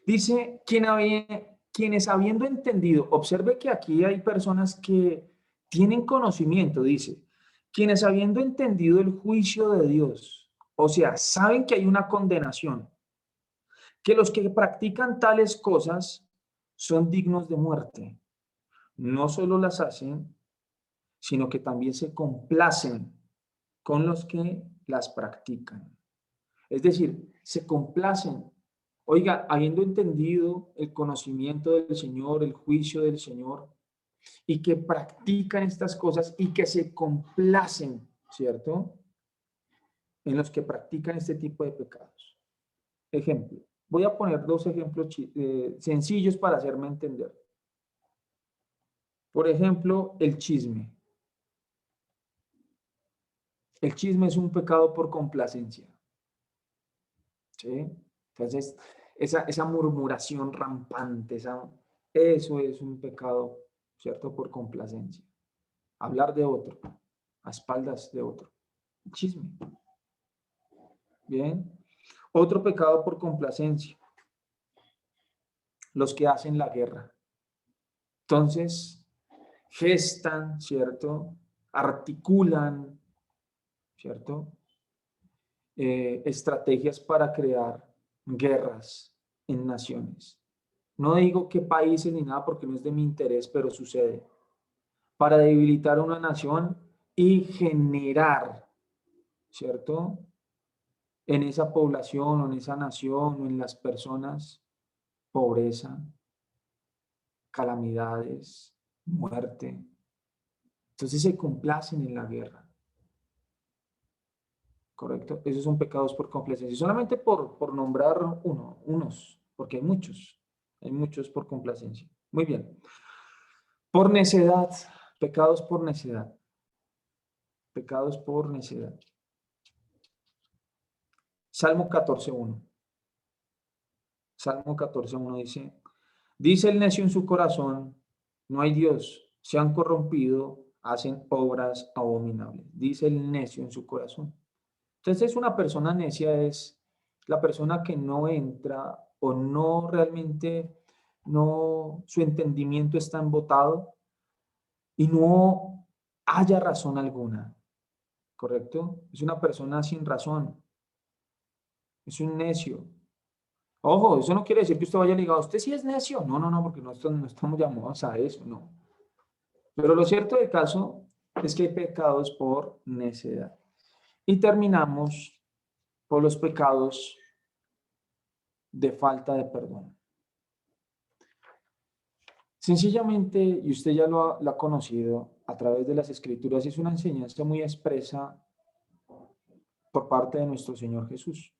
Dice, quienes habiendo entendido, observe que aquí hay personas que tienen conocimiento, dice, quienes habiendo entendido el juicio de Dios, o sea, saben que hay una condenación, que los que practican tales cosas son dignos de muerte. No solo las hacen, sino que también se complacen con los que las practican. Es decir, se complacen. Oiga, habiendo entendido el conocimiento del Señor, el juicio del Señor, y que practican estas cosas y que se complacen, ¿cierto?, en los que practican este tipo de pecados. Ejemplo, voy a poner dos ejemplos sencillos para hacerme entender. Por ejemplo, el chisme. El chisme es un pecado por complacencia. ¿Sí? Entonces, esa murmuración rampante, eso es un pecado, ¿cierto? Por complacencia. Hablar de otro, a espaldas de otro. Chisme. Bien. Otro pecado por complacencia. Los que hacen la guerra. Entonces, gestan, ¿cierto? Articulan, ¿cierto? Estrategias para crear guerras en naciones. No digo qué países ni nada porque no es de mi interés, pero sucede. Para debilitar una nación y generar, ¿cierto?, en esa población o en esa nación o en las personas, pobreza, calamidades, muerte. Entonces se complacen en la guerra. ¿Correcto? Esos son pecados por complacencia. Solamente por nombrar unos, porque hay muchos por complacencia. Muy bien. Por necedad, pecados por necedad. Pecados por necedad. Salmo 14:1. Salmo 14:1 dice el necio en su corazón, no hay Dios, se han corrompido, hacen obras abominables. Dice el necio en su corazón. Entonces, una persona necia es la persona que no entra o no realmente, su entendimiento está embotado y no haya razón alguna, ¿correcto? Es una persona sin razón, es un necio. Ojo, eso no quiere decir que usted vaya ligado, usted sí es necio. No, porque no estamos llamados a eso, no. Pero lo cierto del caso es que hay pecados por necedad. Y terminamos por los pecados de falta de perdón. Sencillamente, y usted ya lo ha conocido a través de las Escrituras, es una enseñanza muy expresa por parte de nuestro Señor Jesús,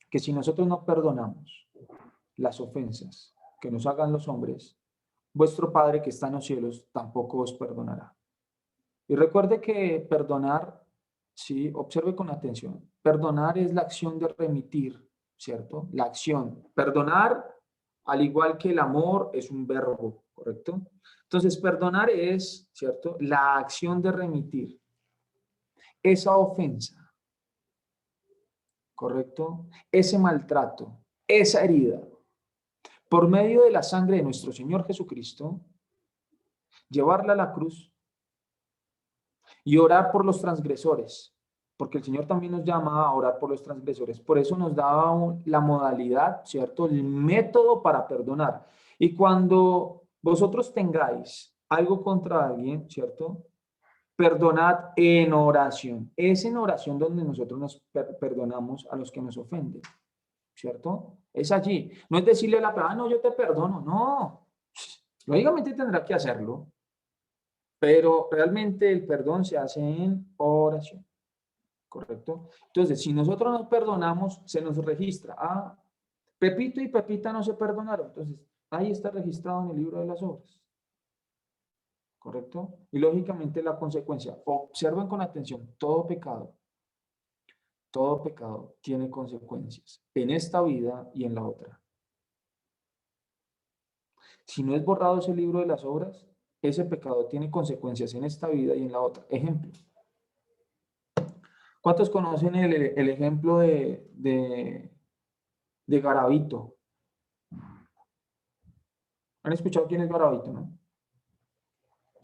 que si nosotros no perdonamos las ofensas que nos hagan los hombres, vuestro Padre que está en los cielos tampoco os perdonará. Y recuerde que perdonar, sí, observe con atención, perdonar es la acción de remitir, ¿cierto? La acción. Perdonar, al igual que el amor, es un verbo, ¿correcto? Entonces, perdonar es, ¿cierto? La acción de remitir esa ofensa, ¿correcto? Ese maltrato, esa herida, por medio de la sangre de nuestro Señor Jesucristo, llevarla a la cruz y orar por los transgresores, porque el Señor también nos llama a orar por los transgresores. Por eso nos da la modalidad, ¿cierto? El método para perdonar. Y cuando vosotros tengáis algo contra alguien, ¿cierto? Perdonad en oración. Es en oración donde nosotros nos perdonamos a los que nos ofenden, ¿cierto? Es allí. No es decirle a la persona, no, yo te perdono. No. Lógicamente tendrá que hacerlo, pero realmente el perdón se hace en oración, ¿correcto? Entonces, si nosotros nos perdonamos, se nos registra. Ah, Pepito y Pepita no se perdonaron. Entonces, ahí está registrado en el libro de las obras. ¿Correcto? Y lógicamente la consecuencia. Observen con atención, todo pecado tiene consecuencias en esta vida y en la otra. Si no es borrado ese libro de las obras, ese pecado tiene consecuencias en esta vida y en la otra. Ejemplo. ¿Cuántos conocen el ejemplo de Garavito? ¿Han escuchado quién es Garavito, no?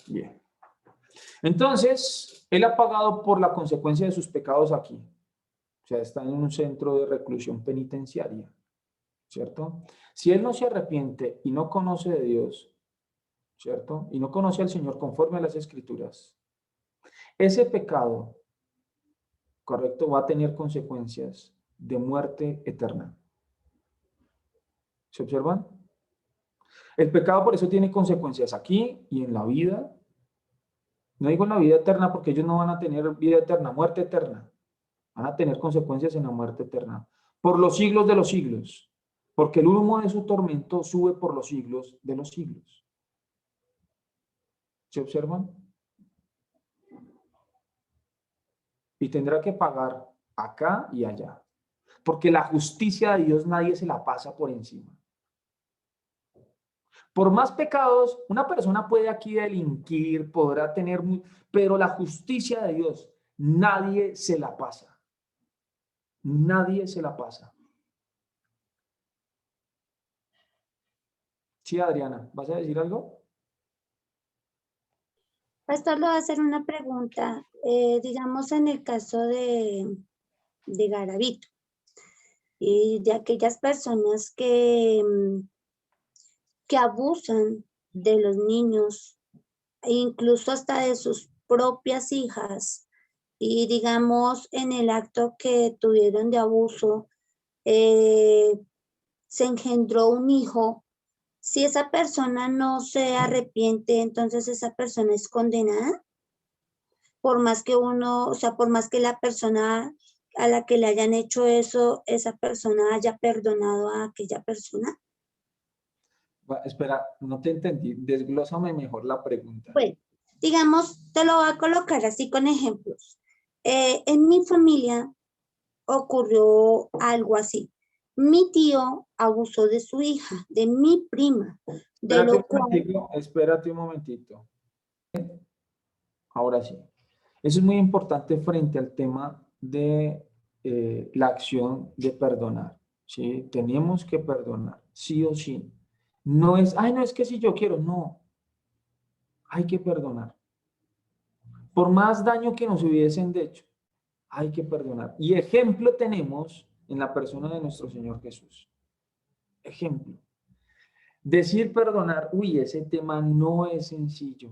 Bien. Entonces, él ha pagado por la consecuencia de sus pecados aquí. O sea, está en un centro de reclusión penitenciaria, ¿cierto? Si él no se arrepiente y no conoce de Dios, ¿cierto? Y no conoce al Señor conforme a las Escrituras, ese pecado, ¿correcto? Va a tener consecuencias de muerte eterna. ¿Se observan? El pecado por eso tiene consecuencias aquí y en la vida. No digo en la vida eterna porque ellos no van a tener vida eterna, muerte eterna. Van a tener consecuencias en la muerte eterna. Por los siglos de los siglos. Porque el humo de su tormento sube por los siglos de los siglos. ¿Se observan? Y tendrá que pagar acá y allá. Porque la justicia de Dios nadie se la pasa por encima. Por más pecados, una persona puede aquí delinquir, podrá tener, pero la justicia de Dios nadie se la pasa. Nadie se la pasa. Sí, Adriana, ¿vas a decir algo? Pastor, le voy a hacer una pregunta. Digamos en el caso de Garavito y de aquellas personas que abusan de los niños, e incluso hasta de sus propias hijas, y digamos en el acto que tuvieron de abuso, se engendró un hijo. Si esa persona no se arrepiente, entonces esa persona es condenada. Por más que uno, o sea, por más que la persona a la que le hayan hecho eso, esa persona haya perdonado a aquella persona. Espera, no te entendí. Desglósame mejor la pregunta. Bueno, digamos, te lo voy a colocar así con ejemplos. En mi familia ocurrió algo así. Mi tío abusó de su hija, de mi prima, de lo cual... Espérate un momentito. Ahora sí. Eso es muy importante frente al tema de la acción de perdonar. ¿Sí? Tenemos que perdonar, sí o sí. No es, ay, no es que si yo quiero, no. Hay que perdonar. Por más daño que nos hubiesen hecho, hay que perdonar. Y ejemplo tenemos en la persona de nuestro Señor Jesús. Ejemplo. Decir perdonar, uy, ese tema no es sencillo.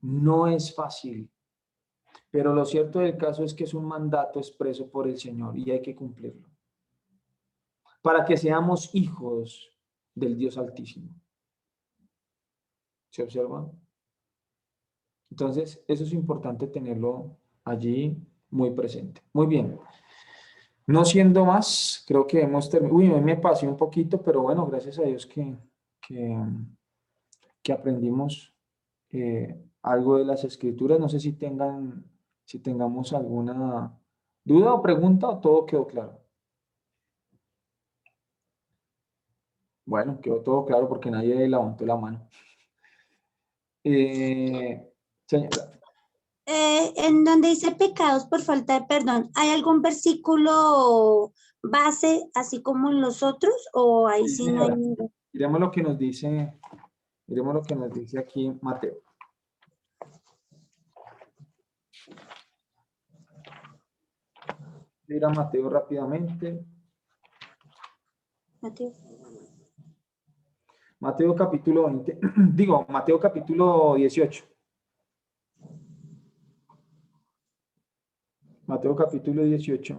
No es fácil, pero lo cierto del caso es que es un mandato expreso por el Señor y hay que cumplirlo. Para que seamos hijos del Dios Altísimo. ¿Se observa? Entonces, eso es importante tenerlo allí muy presente. Muy bien. No siendo más, creo que hemos terminado. Uy, hoy me pasé un poquito, pero bueno, gracias a Dios que aprendimos algo de las escrituras. No sé si tengamos alguna duda o pregunta o todo quedó claro. Bueno, quedó todo claro porque nadie levantó la mano. Señora. En donde dice pecados por falta de perdón, ¿hay algún versículo base, así como en los otros, o ahí Sí, sí no hay señora. ningún? Miremos lo que nos dice aquí Mateo. Ir a Mateo rápidamente. Mateo. Mateo capítulo 20, Mateo capítulo 18. Mateo capítulo 18.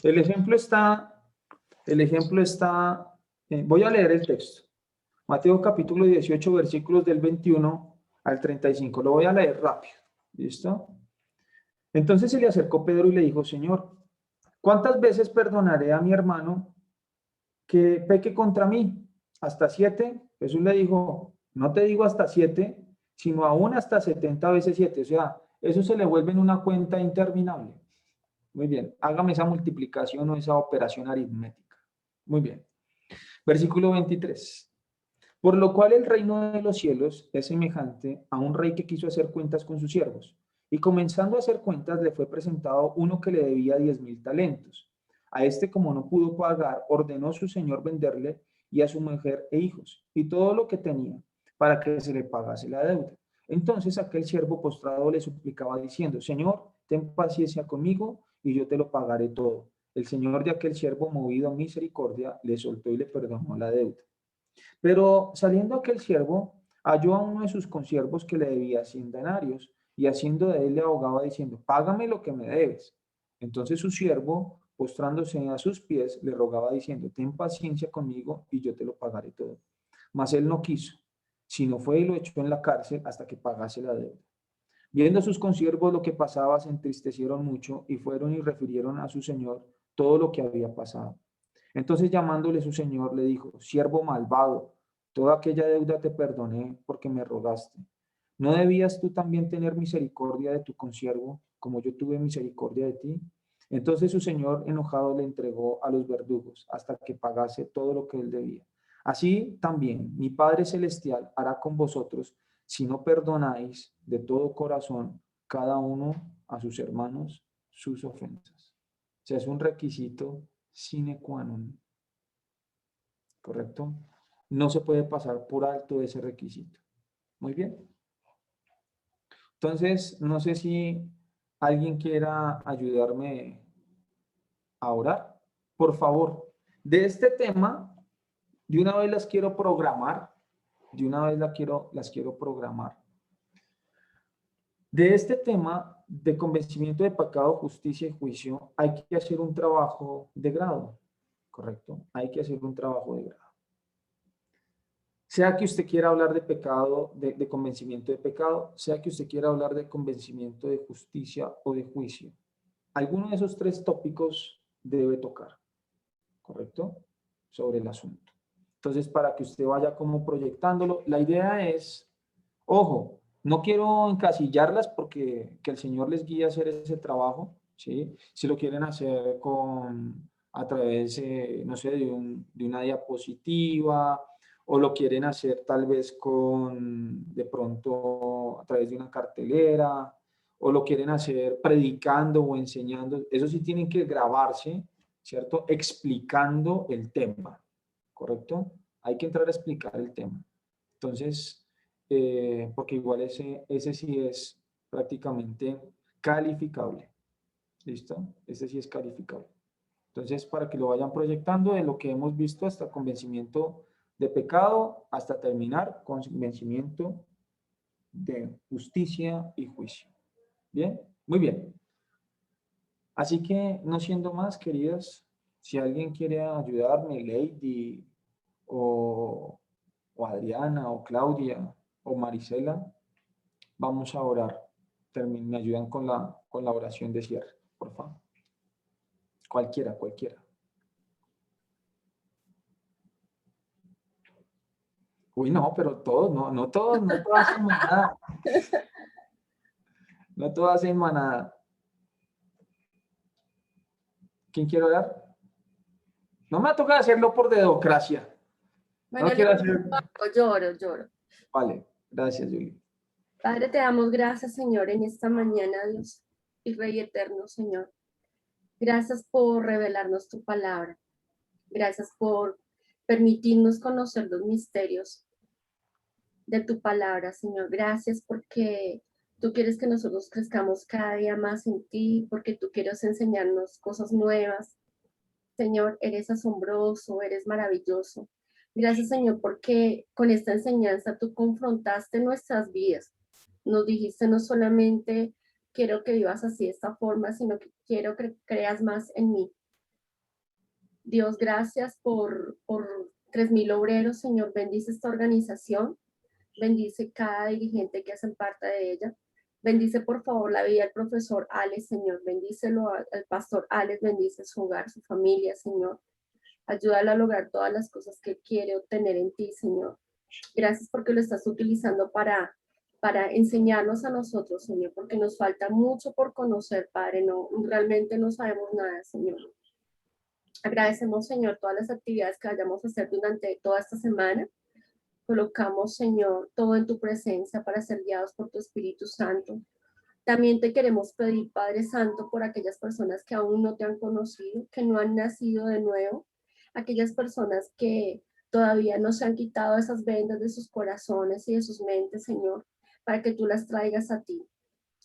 El ejemplo está, voy a leer el texto. Mateo capítulo 18, versículos del 21 al 35. Lo voy a leer rápido. ¿Listo? Entonces se le acercó Pedro y le dijo, Señor, ¿cuántas veces perdonaré a mi hermano que peque contra mí? ¿Hasta 7? Jesús le dijo, no te digo hasta 7, sino aún hasta 70 veces 7. O sea, eso se le vuelve en una cuenta interminable. Muy bien, hágame esa multiplicación o esa operación aritmética. Muy bien. Versículo 23. Por lo cual el reino de los cielos es semejante a un rey que quiso hacer cuentas con sus siervos. Y comenzando a hacer cuentas, le fue presentado uno que le debía 10,000 talentos. A este, como no pudo pagar, ordenó su señor venderle y a su mujer e hijos, y todo lo que tenía, para que se le pagase la deuda. Entonces aquel siervo postrado le suplicaba diciendo, Señor, ten paciencia conmigo y yo te lo pagaré todo. El señor de aquel siervo, movido a misericordia, le soltó y le perdonó la deuda. Pero saliendo aquel siervo, halló a uno de sus consiervos que le debía 100 denarios, y haciendo de él le abogaba diciendo, págame lo que me debes. Entonces su siervo, postrándose a sus pies, le rogaba diciendo, ten paciencia conmigo y yo te lo pagaré todo. Mas él no quiso, sino fue y lo echó en la cárcel hasta que pagase la deuda. Viendo sus consiervos lo que pasaba, se entristecieron mucho y fueron y refirieron a su señor todo lo que había pasado. Entonces llamándole su señor le dijo, siervo malvado, toda aquella deuda te perdoné porque me rogaste. ¿No debías tú también tener misericordia de tu consiervo como yo tuve misericordia de ti? Entonces su señor enojado le entregó a los verdugos hasta que pagase todo lo que él debía. Así también mi Padre Celestial hará con vosotros si no perdonáis de todo corazón cada uno a sus hermanos sus ofensas. O sea, es un requisito sine qua non. ¿Correcto? No se puede pasar por alto ese requisito. Muy bien. Entonces, no sé si alguien quiera ayudarme a orar. Por favor, de este tema, de una vez las quiero programar. De una vez las quiero programar. De este tema de convencimiento de pecado, justicia y juicio, hay que hacer un trabajo de grado. ¿Correcto? Hay que hacer un trabajo de grado. Sea que usted quiera hablar de pecado, de convencimiento de pecado, sea que usted quiera hablar de convencimiento de justicia o de juicio. Alguno de esos tres tópicos debe tocar, ¿correcto? Sobre el asunto. Entonces, para que usted vaya como proyectándolo, la idea es, ojo, no quiero encasillarlas porque que el Señor les guíe a hacer ese trabajo, ¿sí? Si lo quieren hacer a través, no sé, de una diapositiva, o lo quieren hacer tal vez de pronto, a través de una cartelera, o lo quieren hacer predicando o enseñando. Eso sí tienen que grabarse, ¿cierto? Explicando el tema, ¿correcto? Hay que entrar a explicar el tema. Entonces, porque igual ese sí es prácticamente calificable. ¿Listo? Ese sí es calificable. Entonces, para que lo vayan proyectando de lo que hemos visto hasta convencimiento de pecado, hasta terminar con convencimiento de justicia y juicio. ¿Bien? Muy bien. Así que, no siendo más, queridas, si alguien quiere ayudarme, Lady, o Adriana, o Claudia, o Marisela, vamos a orar. Me ayudan con la oración de cierre, por favor. Cualquiera. Uy, no, pero todos, no todos hacen manada. No todos hacen manada. ¿Quién quiere orar? No me toca hacerlo por dedocracia. Bueno, No quiero hacer... lloro. Vale, gracias, Julie. Padre, te damos gracias, Señor, en esta mañana, Dios y Rey eterno, Señor. Gracias por revelarnos tu palabra. Gracias por permitirnos conocer los misterios de tu palabra, Señor. Gracias porque tú quieres que nosotros crezcamos cada día más en ti, porque tú quieres enseñarnos cosas nuevas. Señor, eres asombroso, eres maravilloso. Gracias, Señor, porque con esta enseñanza tú confrontaste nuestras vidas. Nos dijiste no solamente quiero que vivas así de esta forma, sino que quiero que creas más en mí. Dios, gracias por 3,000 obreros, Señor. Bendice esta organización. Bendice cada dirigente que hacen parte de ella. Bendice, por favor, la vida del profesor Alex, Señor. Bendícelo al pastor Alex. Bendice su hogar, su familia, Señor. Ayúdalo a lograr todas las cosas que quiere obtener en ti, Señor. Gracias porque lo estás utilizando para enseñarnos a nosotros, Señor, porque nos falta mucho por conocer, Padre. Realmente no sabemos nada, Señor. Agradecemos, Señor, todas las actividades que vayamos a hacer durante toda esta semana. Colocamos, Señor, todo en tu presencia para ser guiados por tu Espíritu Santo. También te queremos pedir, Padre Santo, por aquellas personas que aún no te han conocido, que no han nacido de nuevo, aquellas personas que todavía no se han quitado esas vendas de sus corazones y de sus mentes, Señor, para que tú las traigas a ti.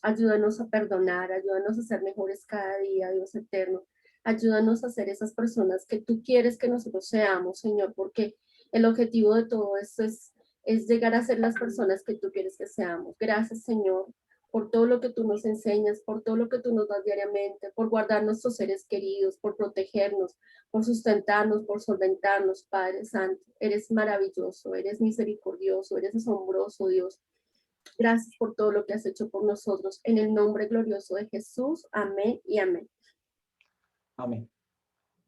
Ayúdanos a perdonar, ayúdanos a ser mejores cada día, Dios eterno. Ayúdanos a ser esas personas que tú quieres que nosotros seamos, Señor, porque el objetivo de todo esto es llegar a ser las personas que tú quieres que seamos. Gracias, Señor, por todo lo que tú nos enseñas, por todo lo que tú nos das diariamente, por guardar nuestros seres queridos, por protegernos, por sustentarnos, por solventarnos, Padre Santo. Eres maravilloso, eres misericordioso, eres asombroso, Dios. Gracias por todo lo que has hecho por nosotros. En el nombre glorioso de Jesús. Amén y amén. Amén.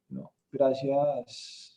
No, gracias.